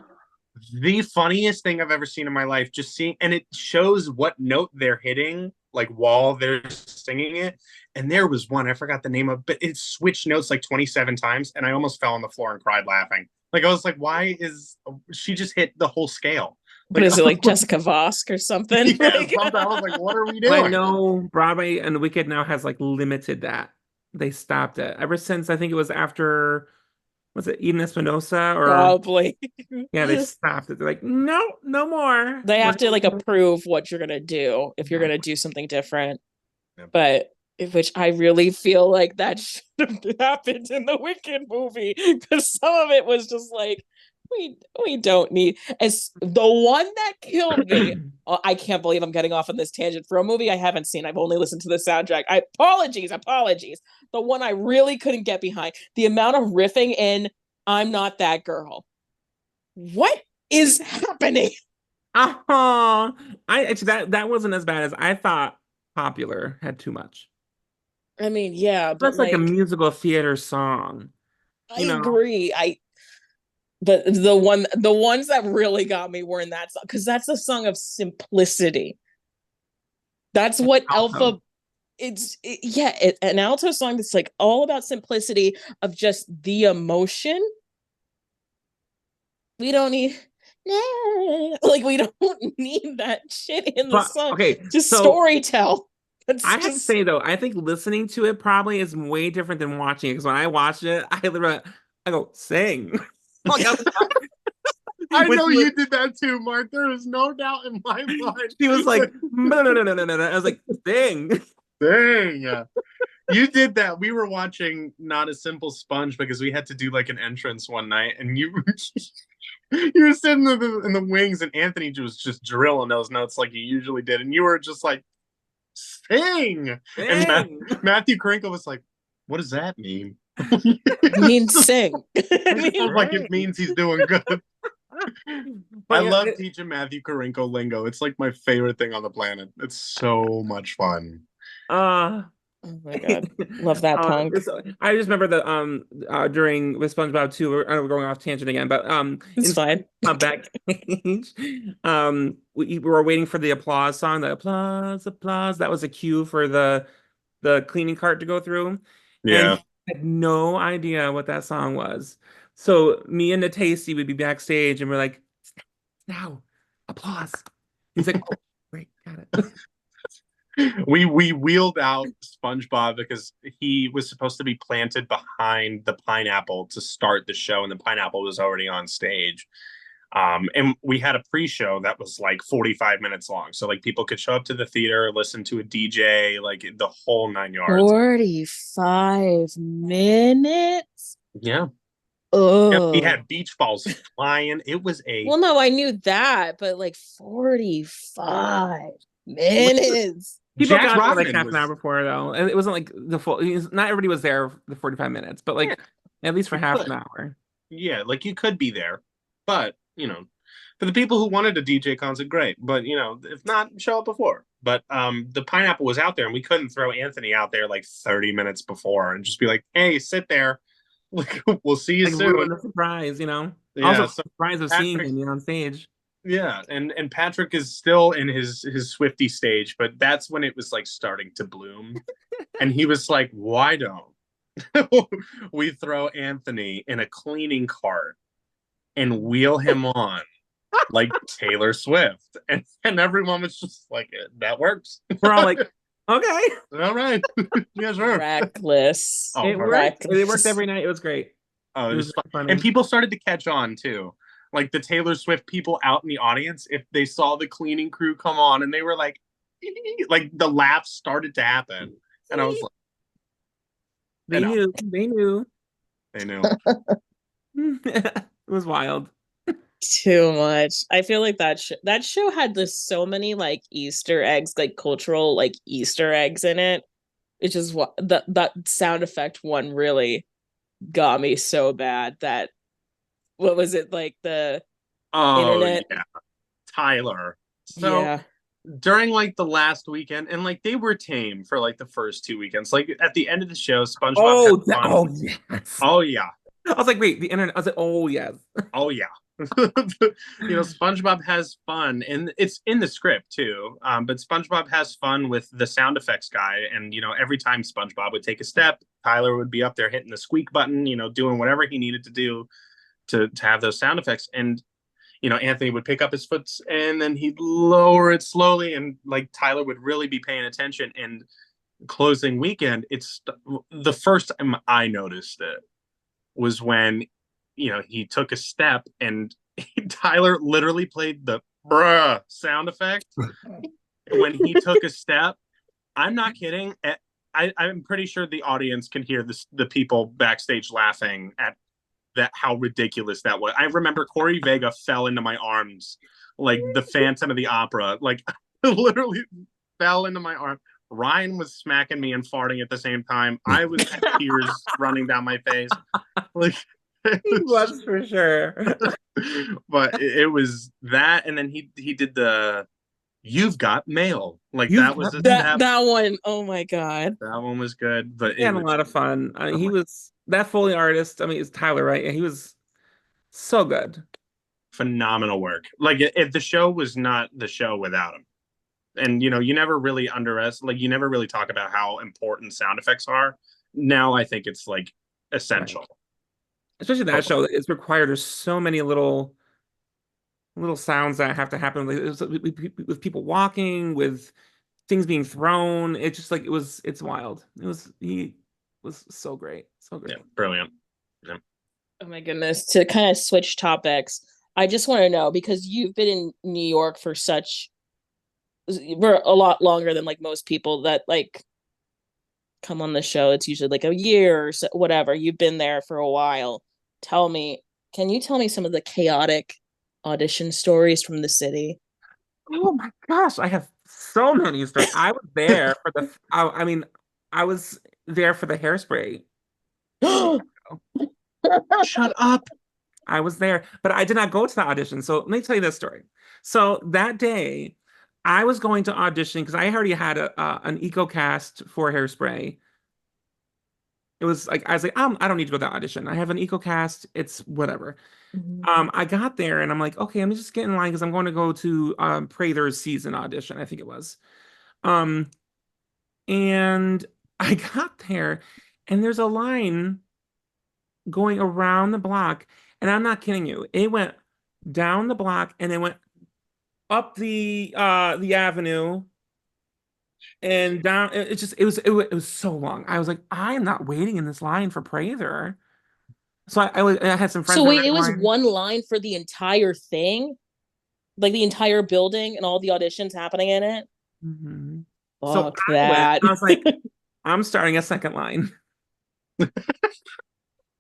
Speaker 2: the funniest thing I've ever seen in my life. Just seeing, and it shows what note they're hitting, like while they're singing it. And there was one I forgot the name of, but it switched notes like 27 times, and I almost fell on the floor and cried laughing. Like I was like, why is she just hit the whole scale?
Speaker 1: what
Speaker 2: Like,
Speaker 1: is it like Jessica Vosk or something?
Speaker 2: yeah,
Speaker 1: Like,
Speaker 2: I was like, what are we
Speaker 3: But I
Speaker 2: doing?
Speaker 3: know Broadway and Wicked now has like limited that. They stopped it ever since I think it was after was it Eden Espinosa or
Speaker 1: probably.
Speaker 3: yeah, they stopped it. They're like, no, no more.
Speaker 1: They
Speaker 3: We're
Speaker 1: have to like
Speaker 3: gonna-
Speaker 1: approve what you're gonna do if you're gonna do something different.
Speaker 2: Yep.
Speaker 1: But which I really feel like that should have happened in the Wicked movie because some of it was just like we don't need as the one that killed me. I can't believe I'm getting off on this tangent for a movie I haven't seen. I've only listened to the soundtrack. Apologies. The one I really couldn't get behind. The amount of riffing in "I'm Not That Girl." What is happening?
Speaker 3: I actually that wasn't as bad as I thought. Popular had too much.
Speaker 1: I mean, yeah, but
Speaker 3: That's like a
Speaker 1: like
Speaker 3: musical theater song,
Speaker 1: I agree. But the ones that really got me were in that song because that's a song of simplicity. That's what
Speaker 3: Also,
Speaker 1: an alto song that's like all about simplicity of just the emotion. We don't need like we don't need that shit in the
Speaker 3: but
Speaker 1: song.
Speaker 3: okay,
Speaker 1: Just
Speaker 3: so
Speaker 1: story tell.
Speaker 3: I have to say though, I think listening to it probably is way different than watching it because when I watched it, I go sing. Like,
Speaker 2: I
Speaker 3: when
Speaker 2: know
Speaker 3: she was,
Speaker 2: you did that too, Mark. There is no doubt in my mind.
Speaker 3: she was like, no, no, no, no, no, no, no. I was like, sing.
Speaker 2: Dang. You did that. We were watching Not a Simple Sponge because we had to do like an entrance one night, and you you were sitting in the wings, and Anthony was just drilling those notes like he usually did, and you were just like, sing. And
Speaker 3: Sing.
Speaker 2: Matthew Krinkle was like, what does that mean?
Speaker 1: It means sing.
Speaker 2: I sounds like it means he's doing good. I love teaching Matthew Karinko lingo. It's like my favorite thing on the planet. It's so much fun.
Speaker 3: Uh
Speaker 1: Oh my God. Love that punk.
Speaker 3: I just remember that during with SpongeBob 2, I know we're going off tangent again, but
Speaker 1: It's fine.
Speaker 3: backstage, we were waiting for the applause song, the applause, applause. That was a cue for the cleaning cart to go through. And
Speaker 2: Yeah.
Speaker 3: he had no idea what that song was. So me and the Tasty would be backstage and we're like, now, applause. He's like, oh, great, got it.
Speaker 2: We wheeled out SpongeBob because he was supposed to be planted behind the pineapple to start the show, and the pineapple was already on stage. And we had a pre-show that was like 45 minutes long, so like people could show up to the theater, listen to a DJ, like the whole 9 yards.
Speaker 1: 45 minutes.
Speaker 2: Yeah.
Speaker 1: Oh,
Speaker 2: yeah, we had beach balls flying. It was a
Speaker 1: well, no, I knew that, but like 45 minutes.
Speaker 3: People
Speaker 2: Jack
Speaker 3: got there like
Speaker 2: Rodman
Speaker 3: half an hour
Speaker 2: was
Speaker 3: before though. And it wasn't like the full, not everybody was there for the 45 minutes, but like at least for half an hour.
Speaker 2: yeah, like you could be there, but for the people who wanted a DJ concert, great. But if not, show up before. But the pineapple was out there, and we couldn't throw Anthony out there like 30 minutes before and just be like, "Hey, sit there. We'll see you
Speaker 3: Like
Speaker 2: soon."
Speaker 3: ruin the surprise,
Speaker 2: Yeah,
Speaker 3: Also,
Speaker 2: so
Speaker 3: surprise of seeing him on stage.
Speaker 2: yeah, and Patrick is still in his Swifty stage, but that's when it was like starting to bloom, and he was like, "Why don't we throw Anthony in a cleaning cart and wheel him on like Taylor Swift?" And everyone was just like, "That works."
Speaker 3: We're all like, okay,
Speaker 2: all right, yeah, sure.
Speaker 1: Reckless.
Speaker 2: Oh,
Speaker 3: it worked. It worked every night. It was great.
Speaker 2: Oh,
Speaker 3: It was
Speaker 2: fun. And people started to catch on too. Like the Taylor Swift people out in the audience, if they saw the cleaning crew come on, and they were like, like the laughs started to happen, and I was like,
Speaker 3: they knew. They knew.
Speaker 2: they knew.
Speaker 3: It was wild.
Speaker 1: Too much. I feel like that show had just so many like Easter eggs, like cultural like Easter eggs in it. It's just what that sound effect one really got me so bad that what was it like the internet?
Speaker 2: Yeah, Tyler. So
Speaker 1: Yeah.
Speaker 2: during like the last weekend, and like they were tame for like the first 2 weekends. Like at the end of the show, SpongeBob had fun.
Speaker 3: Oh yes.
Speaker 2: Oh yeah.
Speaker 3: I was like, wait, the internet. I was like, oh yes.
Speaker 2: Oh yeah. SpongeBob has fun, and it's in the script too. But SpongeBob has fun with the sound effects guy, and every time SpongeBob would take a step, Tyler would be up there hitting the squeak button, doing whatever he needed to do to have those sound effects. And Anthony would pick up his foot, and then he'd lower it slowly, and like Tyler would really be paying attention. And closing weekend, it's the first time I noticed it was when he took a step, and Tyler literally played the bruh sound effect when he took a step. I'm not kidding. I'm pretty sure the audience can hear the people backstage laughing at that, how ridiculous that was. I remember Corey Vega fell into my arms like the Phantom of the Opera, like literally fell into my arm. Ryan was smacking me and farting at the same time. I was tears running down my face. Like
Speaker 3: he was for sure.
Speaker 2: But it was that, and then he did the "You've Got Mail." Like that was
Speaker 1: that one. Oh my God,
Speaker 2: that one was good. But
Speaker 3: he had a lot of fun. He was that Foley artist. I mean, it's Tyler, right? Yeah, he was so good.
Speaker 2: Phenomenal work. Like if the show was not the show without him. And you never really you never really talk about how important sound effects are. Now I think it's like essential. Right.
Speaker 3: Especially that show, it's required. There's so many little sounds that have to happen with people walking, with things being thrown. It's just like it's wild. He was so great. So great.
Speaker 2: Yeah, brilliant. Yeah.
Speaker 1: Oh my goodness. To kind of switch topics, I just want to know, because you've been in New York for a lot longer than like most people that like come on the show. It's usually like a year or so, whatever. You've been there for a while. Can you tell me some of the chaotic audition stories from the city?
Speaker 3: Oh my gosh, I have so many stories. I was there for I was there for the Hairspray
Speaker 2: Shut up.
Speaker 3: I was there, but I did not go to the audition. So let me tell you this story. So that day, I was going to audition because I already had an eco cast for Hairspray. It was like I was like, I don't need to go to the audition. I have an eco cast. It's whatever.
Speaker 1: Mhm.
Speaker 3: I got there and I'm like, okay, I'm just getting in line because I'm going to go to Prather's season audition. I think it was. Um, and I got there, and there's a line going around the block, and I'm not kidding you. It went down the block and it went up the avenue and down. It just it was so long. I was like, I am not waiting in this line for Prather. So I had some friends
Speaker 1: So
Speaker 3: that were
Speaker 1: wait, it
Speaker 3: in
Speaker 1: was
Speaker 3: line.
Speaker 1: one line for the entire thing? Like the entire building and all the auditions happening in it?
Speaker 3: Mhm. So
Speaker 1: Fuck
Speaker 3: I went.
Speaker 1: that.
Speaker 3: I was like, I'm starting a second line.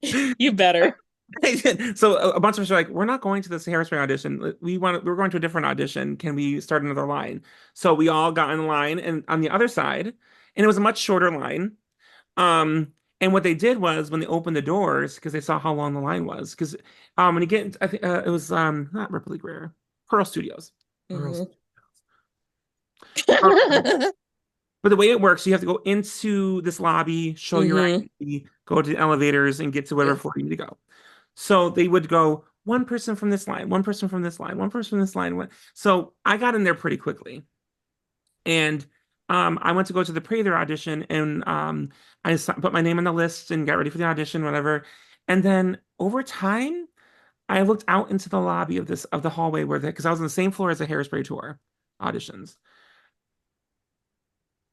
Speaker 1: You better.
Speaker 3: So a bunch of us are like, we're not going to this Hairspray audition. We're going to a different audition. Can we start another line? So we all got in line and on the other side, and it was a much shorter line. And what they did was when they opened the doors, because they saw how long the line was, because when you get, I think it was not Ripley Greer, Pearl Studios. Pearl.
Speaker 1: Mhm.
Speaker 3: Um, but the way it works, you have to go into this lobby, show your
Speaker 1: Mhm.
Speaker 3: ID, go to the elevators, and get to whatever floor you need to go. So they would go one person from this line, one person from this line, one person from this line. So I got in there pretty quickly, and I went to go to the Prather audition, and put my name on the list and got ready for the audition, whatever. And then over time, I looked out into the lobby of the hallway where because I was on the same floor as the Hairspray tour auditions.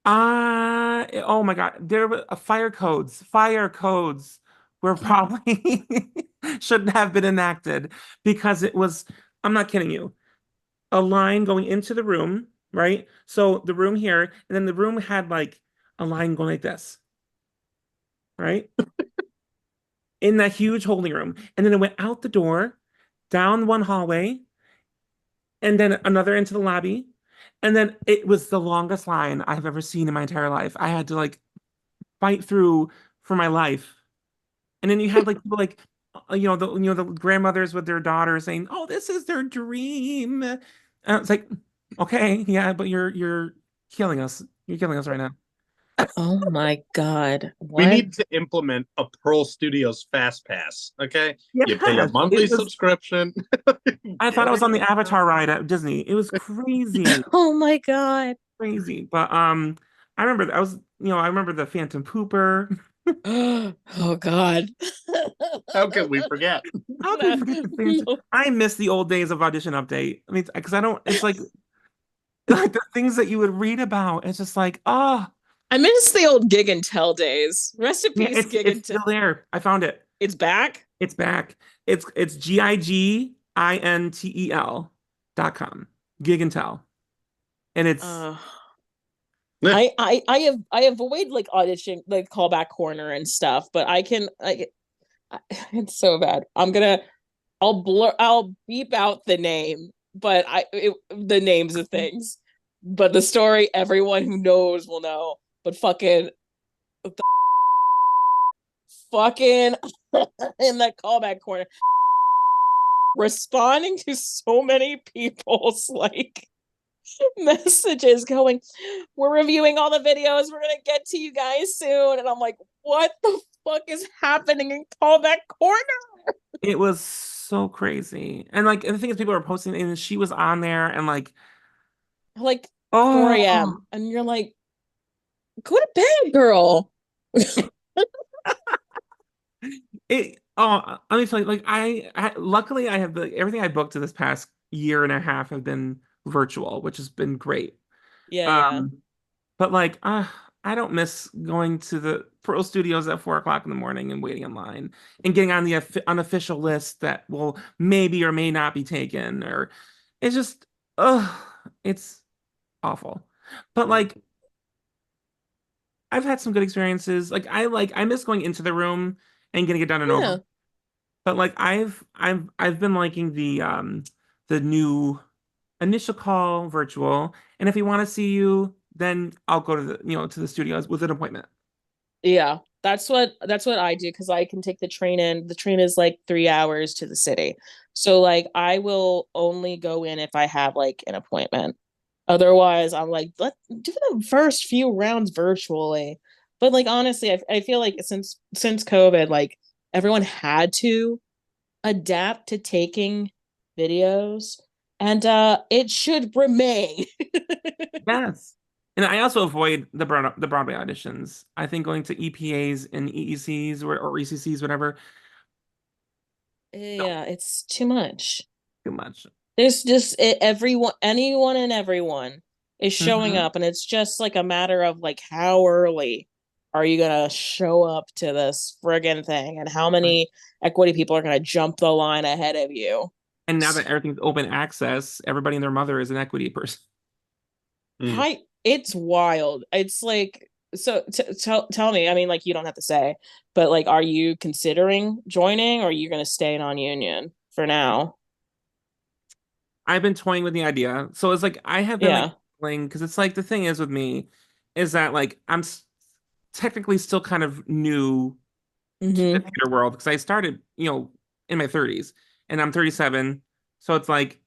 Speaker 3: Oh my God, there were fire codes were probably shouldn't have been enacted because it was, I'm not kidding you, a line going into the room, right? So the room here, and then the room had like a line going like this, right? In that huge holding room. And then it went out the door, down one hallway, and then another into the lobby. And then it was the longest line I've ever seen in my entire life. I had to like fight through for my life. And then you had like people like the grandmothers with their daughters saying, "Oh, this is their dream." And it's like, okay, yeah, but you're killing us. You're killing us right now.
Speaker 1: Oh my God.
Speaker 2: We
Speaker 1: What?
Speaker 2: need to implement a Pearl Studios Fast Pass. Okay, you pay a
Speaker 3: Yes,
Speaker 2: monthly
Speaker 3: it was.
Speaker 2: subscription.
Speaker 3: I thought
Speaker 2: Get
Speaker 3: I was on the
Speaker 2: in.
Speaker 3: Avatar ride at Disney. It was crazy,
Speaker 1: Oh my God.
Speaker 3: crazy. But I remember I remember the Phantom Pooper.
Speaker 1: Oh God.
Speaker 2: How could we forget?
Speaker 3: How could we forget the Phantom? I miss the old days of Audition Update. I mean, because I don't. It's like the things that you would read about. It's just like, oh,
Speaker 1: I miss the old gig and tell days. Rest in
Speaker 3: yeah,
Speaker 1: peace,
Speaker 3: it's
Speaker 1: gig
Speaker 3: it's
Speaker 1: and tell.
Speaker 3: still there. I found it.
Speaker 1: It's back.
Speaker 3: It's back. It's GIGINTEL.com. Gig and Tell. And it's
Speaker 1: Uh, I avoid like audition like callback corner and stuff, but I it's so bad. I'll beep out the name, but the names of things, but the story everyone who knows will know. But fucking in that callback corner, responding to so many people's like messages going, we're reviewing all the videos, we're gonna get to you guys soon, and I'm like, what the fuck is happening in callback corner?
Speaker 3: it was so crazy. And like and the thing is people are posting and she was on there and like,
Speaker 1: Like 4
Speaker 3: oh,
Speaker 1: a.m. and you're like, go to bed, girl.
Speaker 3: I mean, like luckily I have everything I booked to this past year and a half have been virtual, which has been great.
Speaker 1: Yeah, yeah.
Speaker 3: Um, but like, I don't miss going to the Pearl Studios at 4 o'clock in the morning and waiting in line and getting on the unofficial list that will maybe or may not be taken, or it's just, it's awful. But like, I've had some good experiences. I miss going into the room and getting it done and over.
Speaker 1: Yeah.
Speaker 3: But like I've been liking the new initial call virtual. And if we want to see you, then I'll go to the studios with an appointment.
Speaker 1: Yeah. That's what I do because I can take the train in. The train is like 3 hours to the city. So like I will only go in if I have like an appointment. Otherwise, I'm like, let's do the first few rounds virtually. But like honestly, I feel like since COVID, like everyone had to adapt to taking videos, and it should remain.
Speaker 3: Yes. And I also avoid the Broadway auditions. I think going to EPAs and EECs or ECCs, whatever, no,
Speaker 1: Yeah, it's too much.
Speaker 3: too much.
Speaker 1: There's just everyone, anyone, and everyone is showing
Speaker 3: Hmm.
Speaker 1: up, and it's just like a matter of like how early are you gonna show up to this friggin' thing, and how many equity people are gonna jump the line ahead of you.
Speaker 3: And now that everything's open access, everybody and their mother is an equity person.
Speaker 2: Mm.
Speaker 1: It's wild. It's like so. Tell me. I mean, like you don't have to say, but like, are you considering joining, or are you gonna stay non-union for now?
Speaker 3: I've been toying with the idea. So it's like I have been like
Speaker 1: Yeah.
Speaker 3: playing because it's like the thing is with me is that like technically still kind of new to the
Speaker 1: Mm-hmm.
Speaker 3: theater world because I started, in my 30s and I'm 37. So it's like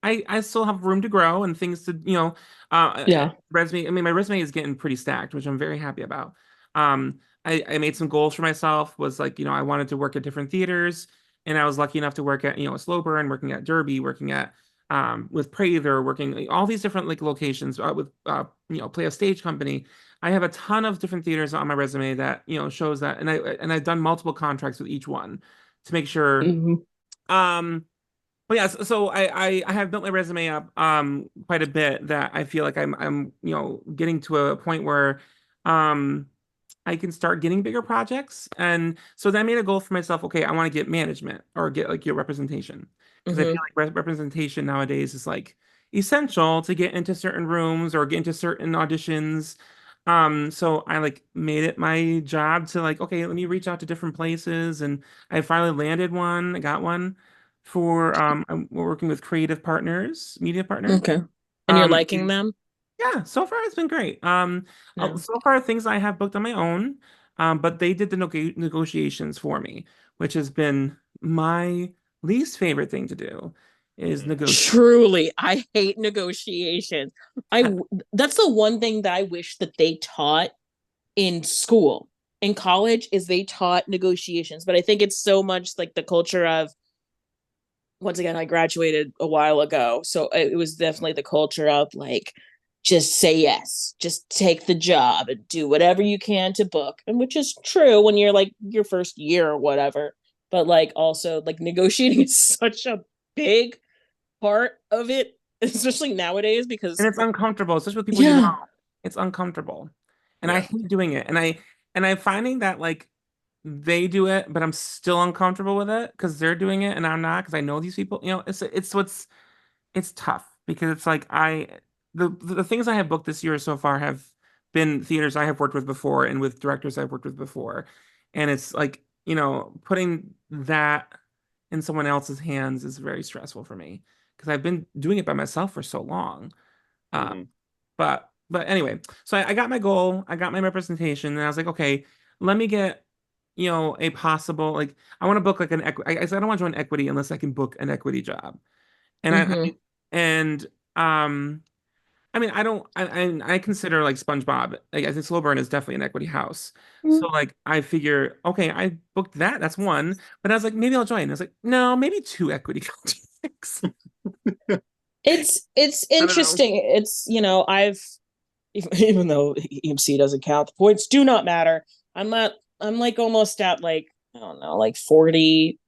Speaker 3: I still have room to grow and things to,
Speaker 1: Yeah.
Speaker 3: resume. I mean, my resume is getting pretty stacked, which I'm very happy about. I made some goals for myself, was like, I wanted to work at different theaters, and I was lucky enough to work at, Slow Burn, working at Derby, working at with Prather, working like, all these different like locations with Play a Stage Company. I have a ton of different theaters on my resume that, shows that, and I've done multiple contracts with each one to make sure.
Speaker 1: Mm-hmm.
Speaker 3: Um, but yeah, so I have built my resume up quite a bit that I feel like I'm getting to a point where um I can start getting bigger projects. And so then I made a goal for myself, okay, I want to get management or get like your representation. Because I feel
Speaker 1: Mm-hmm.
Speaker 3: like representation nowadays is like essential to get into certain rooms or get into certain auditions. So I like made it my job to like, okay, let me reach out to different places. And I finally landed one. I got one for we're working with creative partners, media partner.
Speaker 1: Okay. And you're
Speaker 3: Um,
Speaker 1: liking them?
Speaker 3: yeah, so far it's been great.
Speaker 1: Yeah.
Speaker 3: So far things I have booked on my own, but they did the negotiations for me, which has been my least favorite thing to do is negotiate.
Speaker 1: Truly, I hate negotiations. I That's the one thing that I wish that they taught in school. In college is they taught negotiations, but I think it's so much like the culture of, once again, I graduated a while ago, so it was definitely the culture of like, just say yes, just take the job and do whatever you can to book, and which is true when you're like your first year or whatever. But like also like negotiating is such a big part of it, especially nowadays,
Speaker 3: And
Speaker 1: because
Speaker 3: it's uncomfortable, especially with people you
Speaker 1: yeah.
Speaker 3: know. It's uncomfortable. And I
Speaker 2: Yeah.
Speaker 3: hate doing it. And I'm finding that like they do it, but I'm still uncomfortable with it because they're doing it and I'm not because I know these people. It's tough because it's like the things I have booked this year so far have been theaters I have worked with before and with directors I've worked with before. And it's like, putting that in someone else's hands is very stressful for me because I've been doing it by myself for so long. Uh,
Speaker 2: Hmm.
Speaker 3: but anyway, so I got my goal, I got my representation, and I was like, okay, let me get, a possible like I want to book like an equity. I said I don't want to join equity unless I can book an equity job. And
Speaker 1: Mm-hmm.
Speaker 3: and I mean I don't I consider like SpongeBob like I think Slow Burn is definitely an equity house. So like I figure okay I booked that that's one, but I was like maybe I'll join. I was like no maybe two equity contracts.
Speaker 1: It's
Speaker 3: I don't know.
Speaker 1: interesting. It's, I've even though EMC doesn't count, the points do not matter. I'm like almost at like, I don't know, like 40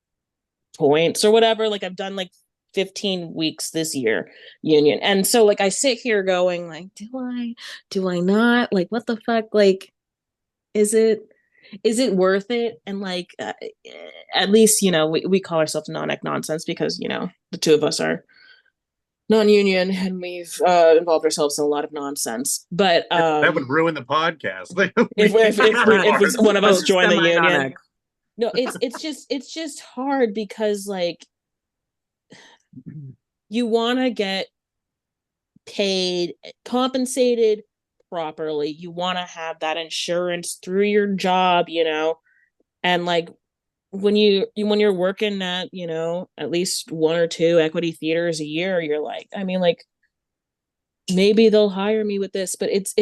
Speaker 1: points or whatever. Like I've done like 15 weeks this year union. And so like I sit here going like, do I not? Like what the fuck? Like is it worth it? And like at least, we call ourselves non-ec nonsense because, the two of us are non-union and we've involved ourselves in a lot of nonsense. But
Speaker 2: That would ruin the podcast. We can't be
Speaker 1: if
Speaker 2: smart.
Speaker 1: one of
Speaker 3: Oh,
Speaker 1: us
Speaker 3: just
Speaker 1: join the
Speaker 3: semi
Speaker 1: union,
Speaker 3: non-ex.
Speaker 1: no, it's just hard because like you want to get paid, compensated properly. You want to have that insurance through your job, you know, and like when you're working at, you know, at least one or two equity theaters a year, you're like, I mean, like maybe they'll hire me with this, but it's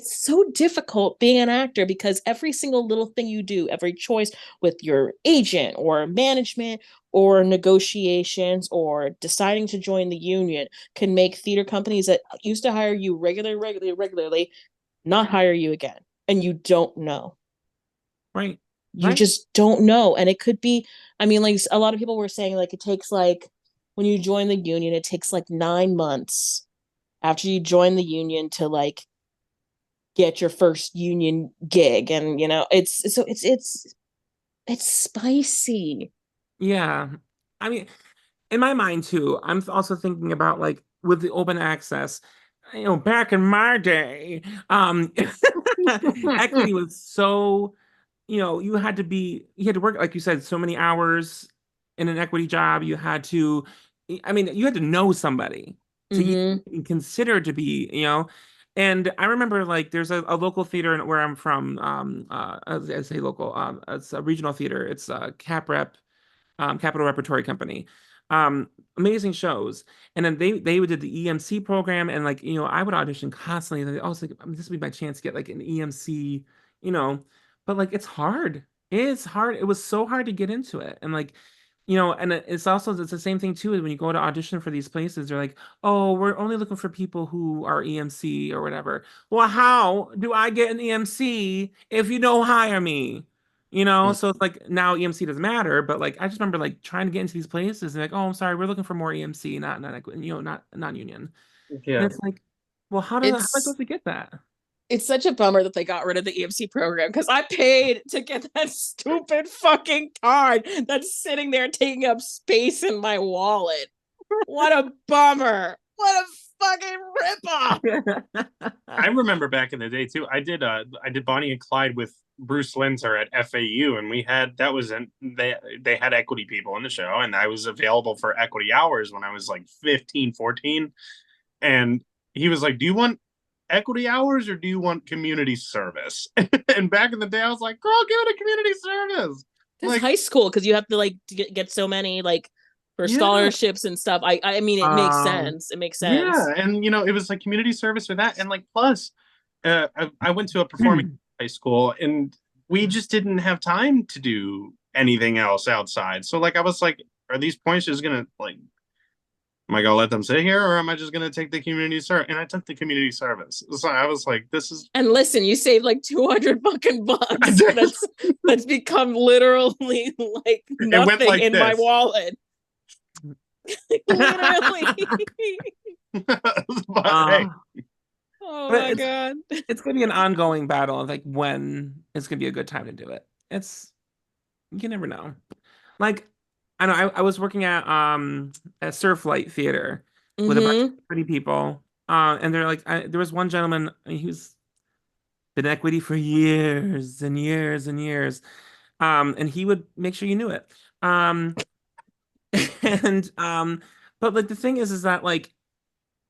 Speaker 1: so difficult being an actor because every single little thing you do, every choice with your agent or management or negotiations or deciding to join the union can make theater companies that used to hire you regularly not hire you again, and you don't know.
Speaker 3: Right.
Speaker 1: You
Speaker 3: Right.
Speaker 1: just don't know. And it could be, I mean, like a lot of people were saying, like, it takes like, when you join the union, it takes like 9 months after you join the union to like get your first union gig. And, you know, it's spicy.
Speaker 3: Yeah. I mean, in my mind too, I'm also thinking about like with the open access, back in my day, equity was so, you had to work, like you said, so many hours in an equity job. I mean, you had to know somebody to
Speaker 1: Mm-hmm.
Speaker 3: even consider to be, and I remember like there's a local theater where I'm from, I say local, it's a regional theater. It's Capital Repertory Company. Amazing shows. And then they did the EMC program, and like, I would audition constantly. And I was like, this would be my chance to get like an EMC, you know, but like it's hard. It's hard. It was so hard to get into it. And like, and it's the same thing too when you go to audition for these places, they're like, oh, we're only looking for people who are EMC or whatever. Well, how do I get an EMC if you don't hire me? So it's like now EMC doesn't matter, but like I just remember like trying to get into these places and like, oh, I'm sorry, we're looking for more EMC, not like, not non-union. And
Speaker 2: Yeah.
Speaker 3: it's like, well, how am I
Speaker 1: It's
Speaker 3: supposed to get that?
Speaker 1: it's such a bummer that they got rid of the EMC program because I paid to get that stupid fucking card that's sitting there taking up space in my wallet. What a bummer. What a fucking ripoff.
Speaker 2: I remember back in the day too. I did Bonnie and Clyde with Bruce Linzer at FAU, and they had equity people in the show, and I was available for equity hours when I was like 15, 14. And he was like, "Do you want equity hours or do you want community service?" And back in the day, I was like, "Girl, give it a community service."
Speaker 1: It's
Speaker 2: Like,
Speaker 1: high school because you have to like to get so many like for
Speaker 2: yeah,
Speaker 1: scholarships and stuff. I mean it makes
Speaker 3: Um,
Speaker 1: sense. It makes
Speaker 2: yeah,
Speaker 1: sense.
Speaker 2: and it was like community service for that, and like plus, I went to a performing high school, and we just didn't have time to do anything else outside. So like, I was like, are these points just gonna like? Am I gonna let them sit here, or am I just gonna take the community service? And I took the community service. So I was like, this is.
Speaker 1: And listen, you saved like 200 fucking
Speaker 2: I
Speaker 1: bucks.
Speaker 2: did.
Speaker 1: That's become literally like
Speaker 2: It went
Speaker 1: nothing
Speaker 2: like
Speaker 1: in my
Speaker 2: this.
Speaker 1: wallet. Literally.
Speaker 2: But hey,
Speaker 3: uh,
Speaker 1: Oh
Speaker 3: but
Speaker 1: my god.
Speaker 3: it's gonna be an ongoing battle of like when it's gonna be a good time to do it. You never know. Like I know I was working at Surflight Theater with a bunch of
Speaker 1: Mm-hmm.
Speaker 3: pretty people. And they're like there was one gentleman, he was been equity for years and years and years. And he would make sure you knew it. And but like the thing is that like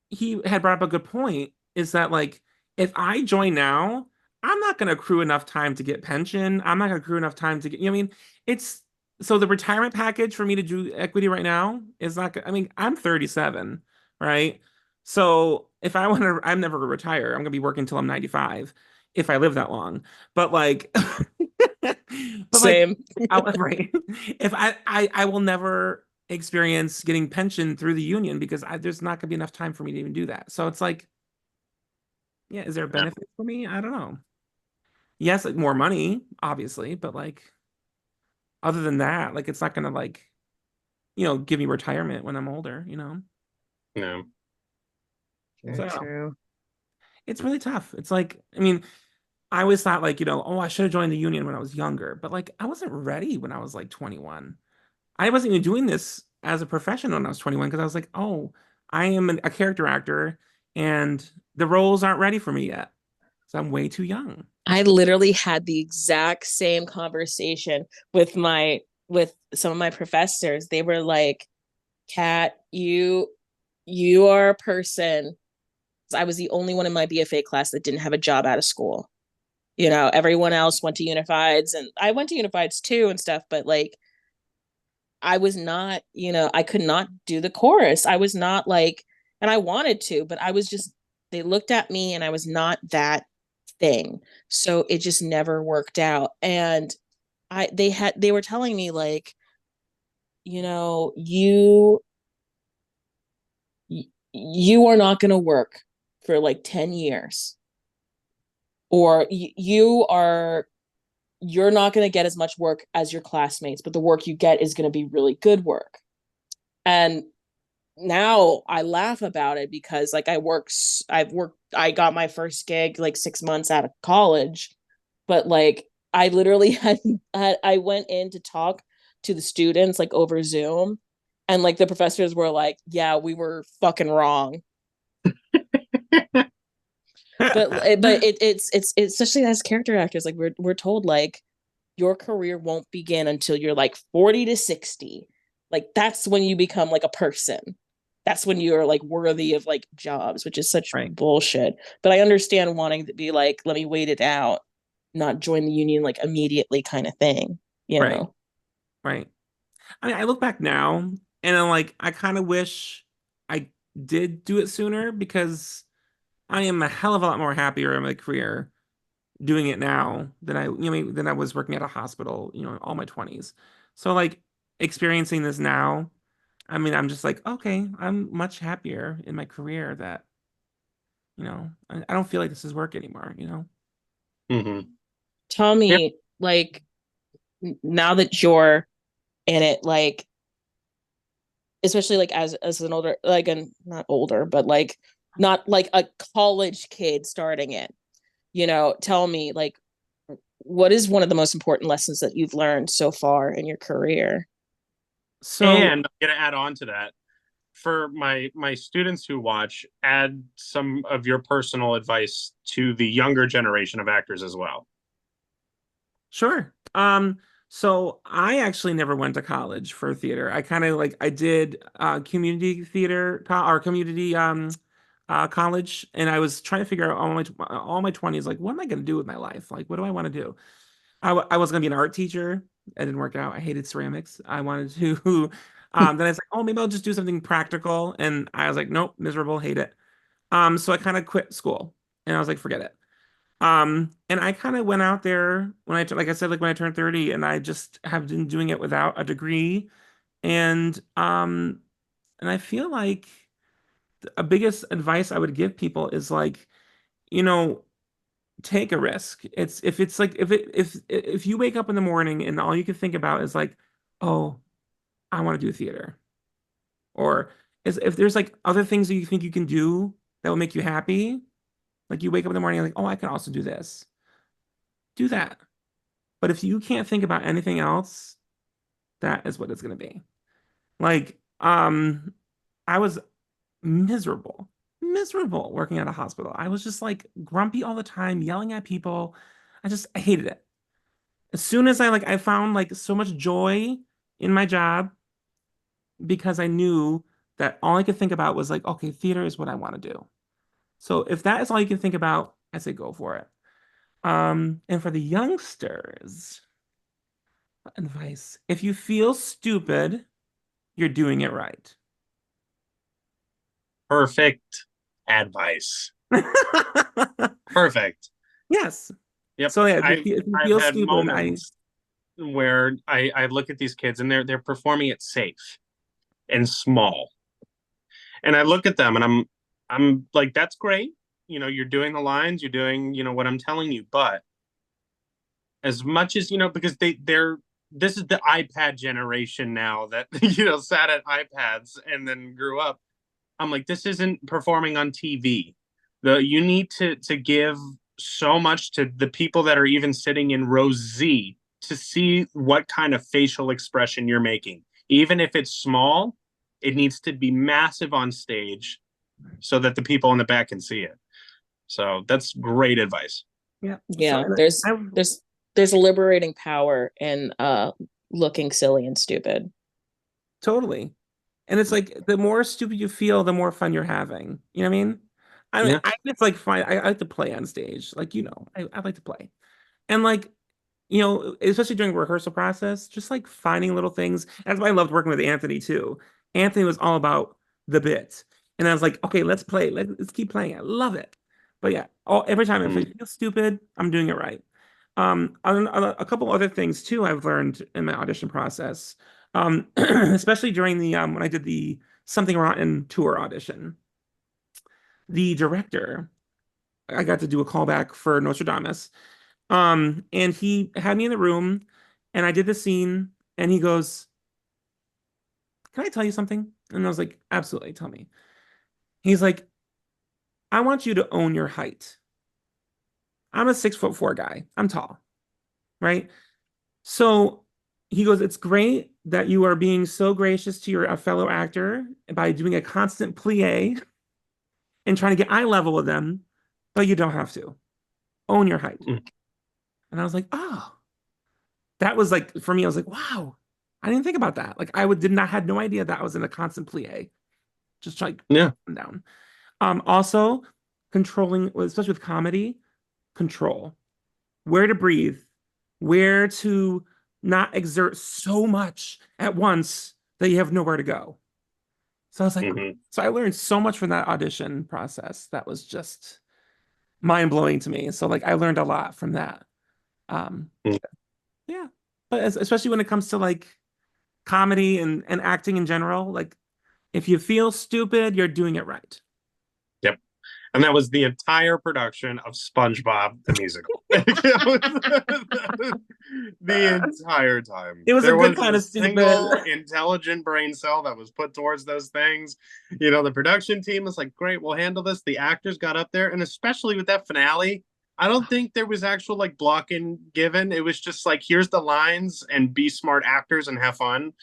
Speaker 3: he had brought up a good point is that like if I join now, I'm not going to accrue enough time to get pension. I'm not going to accrue enough time to get, what I mean, it's so the retirement package for me to do equity right now is not, I mean, I'm 37, right? So if I want to, I'm never going to retire. I'm going to be working until I'm 95 if I live that long. But like, but like,
Speaker 1: Same.
Speaker 3: right. If I will never experience getting pension through the union because there's not going to be enough time for me to even do that. So it's like, yeah, is there a benefit for me? I don't know. Yes, like more money, obviously, but like other than that, like it's not going to like, give me retirement when I'm older.
Speaker 2: no.
Speaker 3: So
Speaker 1: Very
Speaker 3: I don't know.
Speaker 1: true.
Speaker 3: It's really tough. It's like, I mean, I always thought like, oh, I should have joined the union when I was younger, but like I wasn't ready when I was like 21. I wasn't even doing this as a profession when I was 21 because I was like, oh, I am a character actor and the roles aren't ready for me yet. So I'm way too young.
Speaker 1: I literally had the exact same conversation with some of my professors. They were like, Kat, you are a person I was the only one in my BFA class that didn't have a job out of school. You know, everyone else went to unifieds, and I went to unifieds too and stuff, but like I was not, you know, I could not do the chorus. I was not like, and I wanted to, but I was just, they looked at me and I was not that thing. So it just never worked out. And they were telling me like, you know, you are not going to work for like 10 years, or you're not going to get as much work as your classmates, but the work you get is going to be really good work. And now I laugh about it because like I got my first gig like 6 months out of college, but like I literally I went in to talk to the students like over Zoom, and like the professors were like, yeah, we were fucking wrong. But it's especially as character actors, like we're told like your career won't begin until you're like 40 to 60. Like that's when you become like a person. That's when you're like worthy of like jobs, which is such
Speaker 3: Right.
Speaker 1: bullshit. But I understand wanting to be like, let me wait it out, not join the union like immediately kind of thing, you
Speaker 3: Right.
Speaker 1: know?
Speaker 3: Right. I mean, I look back now and I'm like, I kind of wish I did do it sooner because I am a hell of a lot more happier in my career doing it now than than I was working at a hospital, in all my 20s. So like experiencing this now, I mean, I'm just like, okay, I'm much happier in my career that, I don't feel like this is work anymore.
Speaker 2: Mm-hmm.
Speaker 1: Tell
Speaker 2: Yeah.
Speaker 1: me, like, now that you're in it, like, especially like as an older, like, and not older, but like, not like a college kid starting it, you know, tell me, like, what is one of the most important lessons that you've learned so far in your career?
Speaker 3: So
Speaker 2: And I'm gonna add on to that. For my students who watch, add some of your personal advice to the younger generation of actors as well.
Speaker 3: sure. So I actually never went to college for theater. I kind of like I did community theater or community college, and I was trying to figure out all my 20s, like, what am I going to do with my life? Like, what do I want to do? I was going to be an art teacher. That didn't work out. I hated ceramics. I wanted to then I was like, oh, maybe I'll just do something practical, and I was like, nope, miserable, hate it. So I kind of quit school, and I was like, forget it. And I kind of went out there when like I said, like when I turned 30, and I just have been doing it without a degree. And and I feel like a biggest advice I would give people is like, you know, take a risk. It's if it's like if you wake up in the morning and all you can think about is like, oh, I want to do theater, or if there's like other things that you think you can do that will make you happy, like you wake up in the morning and like, oh, I can also do this. Do that. But if you can't think about anything else, that is what it's going to be. Like, I was miserable working at a hospital. I was just like grumpy all the time, yelling at people. I hated it. As soon as I found like so much joy in my job because I knew that all I could think about was like, okay, theater is what I want to do. So if that is all you can think about, I say go for it. And for the youngsters, advice, if you feel stupid, you're doing it right.
Speaker 2: Perfect advice. Perfect.
Speaker 3: Yes.
Speaker 2: Yep.
Speaker 3: So yeah,
Speaker 2: I've
Speaker 3: if you
Speaker 2: I've
Speaker 3: feel
Speaker 2: had
Speaker 3: stupid, I
Speaker 2: moments where I look at these kids and they're performing it safe and small. And I look at them and I'm like, that's great. You're doing the lines, you're doing, what I'm telling you, but as much as, because they're this is the iPad generation now that, sat at iPads and then grew up. I'm like, this isn't performing on TV. You need to give so much to the people that are even sitting in row Z to see what kind of facial expression you're making. Even if it's small, it needs to be massive on stage so that the people in the back can see it. So that's great advice.
Speaker 3: yeah. So
Speaker 1: Yeah,
Speaker 3: and
Speaker 1: there's
Speaker 3: I
Speaker 1: there's a liberating power in looking silly and stupid.
Speaker 3: totally. And it's like the more stupid you feel, the more fun you're having. You know what I mean? I
Speaker 2: Yeah.
Speaker 3: it's like fine. I like to play on stage. Like, I like to play. And like, especially during rehearsal process, just like finding little things. That's why I loved working with Anthony too. Anthony was all about the bit. And I was like, okay, let's play. Let's keep playing. I love it. But yeah, every time if
Speaker 2: Mm.
Speaker 3: it feels stupid, I'm doing it right. A couple other things too I've learned in my audition process. Especially during the when I did the Something Rotten tour audition. The director, I got to do a callback for Nostradamus. And he had me in the room and I did the scene and he goes, "Can I tell you something?" And I was like, "Absolutely, tell me." He's like, "I want you to own your height. I'm a 6'4" guy. I'm tall, right? So he goes, "It's great that you are being so gracious to your fellow actor by doing a constant plie and trying to get eye level with them, but you don't have to. Own your height."
Speaker 2: Mm.
Speaker 3: And I was like, "Oh." That was like for me, I was like, wow, I didn't think about that. Like I would did not had no idea that was in a constant plie. Just like
Speaker 2: Yeah.
Speaker 3: down. Also controlling, especially with comedy, control. Where to breathe, where to not exert so much at once that you have nowhere to go. So I was like,
Speaker 2: Hmm.
Speaker 3: so I learned so much from that audition process. That was just mind blowing to me. So like I learned a lot from that. Um, yeah. But especially when it comes to like comedy and acting in general. Like, if you feel stupid, you're doing it right.
Speaker 2: Yep. And that was the entire production of SpongeBob the musical. The entire time.
Speaker 3: It was a
Speaker 2: There
Speaker 3: good
Speaker 2: was
Speaker 3: kind
Speaker 2: a
Speaker 3: of stupid.
Speaker 2: single intelligent brain cell that was put towards those things. The production team was like, great, we'll handle this. The actors got up there, and especially with that finale, I don't think there was actual like blocking given. It was just like, here's the lines and be smart actors and have fun.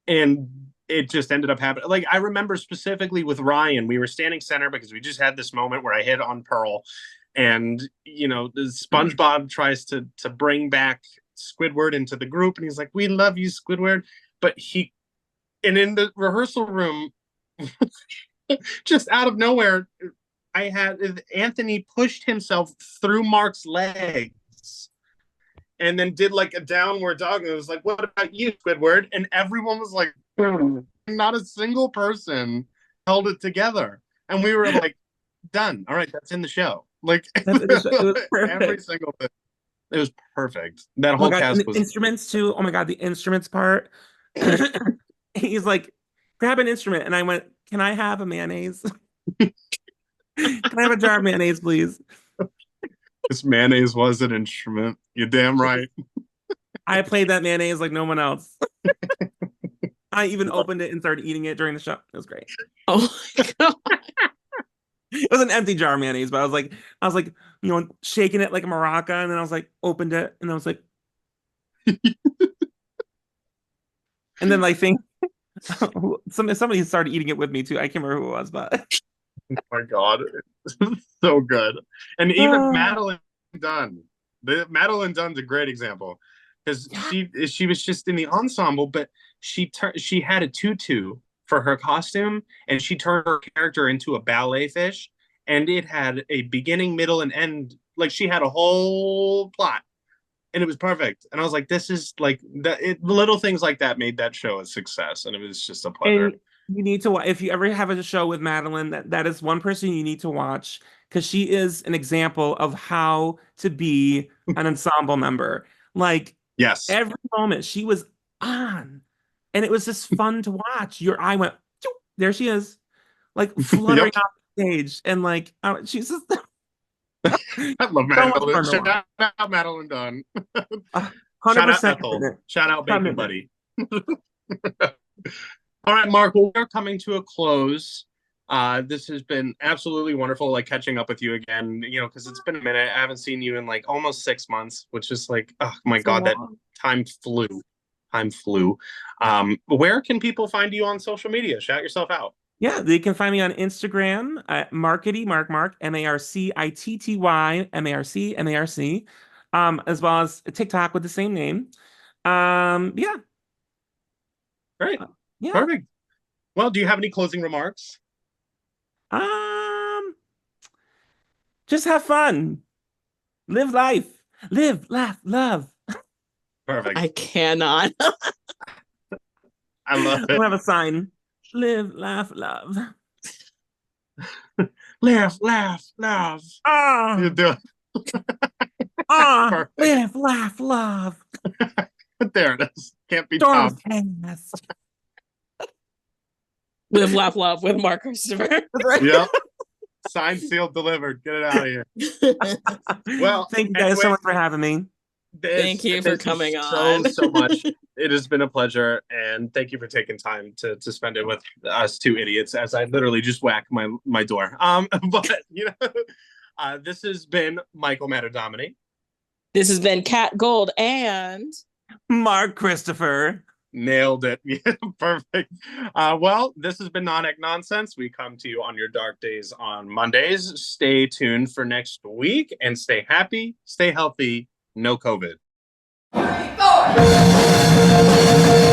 Speaker 2: And it just ended up happening. Like I remember specifically with Ryan, we were standing center because we just had this moment where I hit on Pearl, and the SpongeBob tries to bring back Squidward into the group, and he's like, "We love you, Squidward," but and in the rehearsal room, just out of nowhere, I had Anthony pushed himself through Mark's legs and then did like a downward dog, and it was like, "What about you, Squidward?" And everyone was like, not a single person held it together. And we were like, done. All right, that's in the show. Like
Speaker 3: It was
Speaker 2: every
Speaker 3: perfect.
Speaker 2: single thing. It was perfect. That
Speaker 3: Oh my
Speaker 2: whole
Speaker 3: god, and
Speaker 2: cast
Speaker 3: the
Speaker 2: was
Speaker 3: instruments too. Oh my god, the instruments part. He's like, grab an instrument, and I went, "Can I have a mayonnaise? Can I have a jar of mayonnaise, please?"
Speaker 2: this mayonnaise was an instrument. You're damn right.
Speaker 3: I played that mayonnaise like no one else. I even opened it and started eating it during the show. It was great.
Speaker 1: Oh my god.
Speaker 3: It was an empty jar of mayonnaise, but I was like, shaking it like a maraca, and then I was like, opened it, and I was like, and then like think somebody started eating it with me too. I can't remember who it was, but
Speaker 2: Oh my god. So good. And even Madeline Dunn. Madeline Dunn's a great example because she was just in the ensemble, but she had a tutu for her costume, and she turned her character into a ballet fish, and it had a beginning, middle, and end. Like she had a whole plot, and it was perfect. And I was like, this is like little things like that made that show a success, and it was just a pleasure.
Speaker 3: and you need to if you ever have a show with Madeline, that is one person you need to watch because she is an example of how to be an ensemble member. Like
Speaker 2: Yes.
Speaker 3: every moment she was on, and it was just fun to watch. Your eye went, "Choop," there she is, like
Speaker 2: Yep.
Speaker 3: fluttering off the stage, and like she's just
Speaker 2: I love
Speaker 3: so much
Speaker 2: Madeline.
Speaker 3: fun to watch.
Speaker 2: Shout out Madeline Dunn. Shout out
Speaker 3: 100%
Speaker 2: Ethel. Shout out Bacon
Speaker 3: commitment.
Speaker 2: Buddy. All right, Mark, well, we're coming to a close. This has been absolutely wonderful, like catching up with you again, because it's been a minute. I haven't seen you in like almost 6 months, which is like, oh my
Speaker 3: So
Speaker 2: God, that
Speaker 3: long.
Speaker 2: time flew. Time flew. Where can people find you on social media? Shout yourself out.
Speaker 3: Yeah, they can find me on Instagram at Markity, Mark, MarcMarc, as well as TikTok with the same name. Yeah,
Speaker 2: Great.
Speaker 3: yeah.
Speaker 2: Perfect. Well, do you have any closing remarks?
Speaker 3: Um, Just have fun. Live life. Live, laugh, love.
Speaker 2: Perfect.
Speaker 1: I cannot.
Speaker 2: I love it.
Speaker 3: We'll have a sign. Live, laugh, love.
Speaker 2: Laugh, laugh, laugh. You do it. Perfect.
Speaker 3: Live, laugh, love.
Speaker 2: There it is. Can't be
Speaker 3: Storms
Speaker 2: topped.
Speaker 3: past.
Speaker 1: Live, laugh, love with Marc Christopher.
Speaker 2: Yep. Signed, sealed, delivered. Get it out of here. Well,
Speaker 3: thank you guys so much for having me.
Speaker 1: Thank you for coming on.
Speaker 2: So much. It has been a pleasure, and thank you for taking time to spend it with us two idiots as I literally just whack my door. But this has been Michael Matadomini.
Speaker 1: This has been Kat Gold and
Speaker 3: Marc Christopher.
Speaker 2: Nailed it. Yeah, perfect. Well, this has been Non-Ec Nonsense. We come to you on your dark days on Mondays. Stay tuned for next week and stay happy, stay healthy, no COVID.
Speaker 4: 3, 4.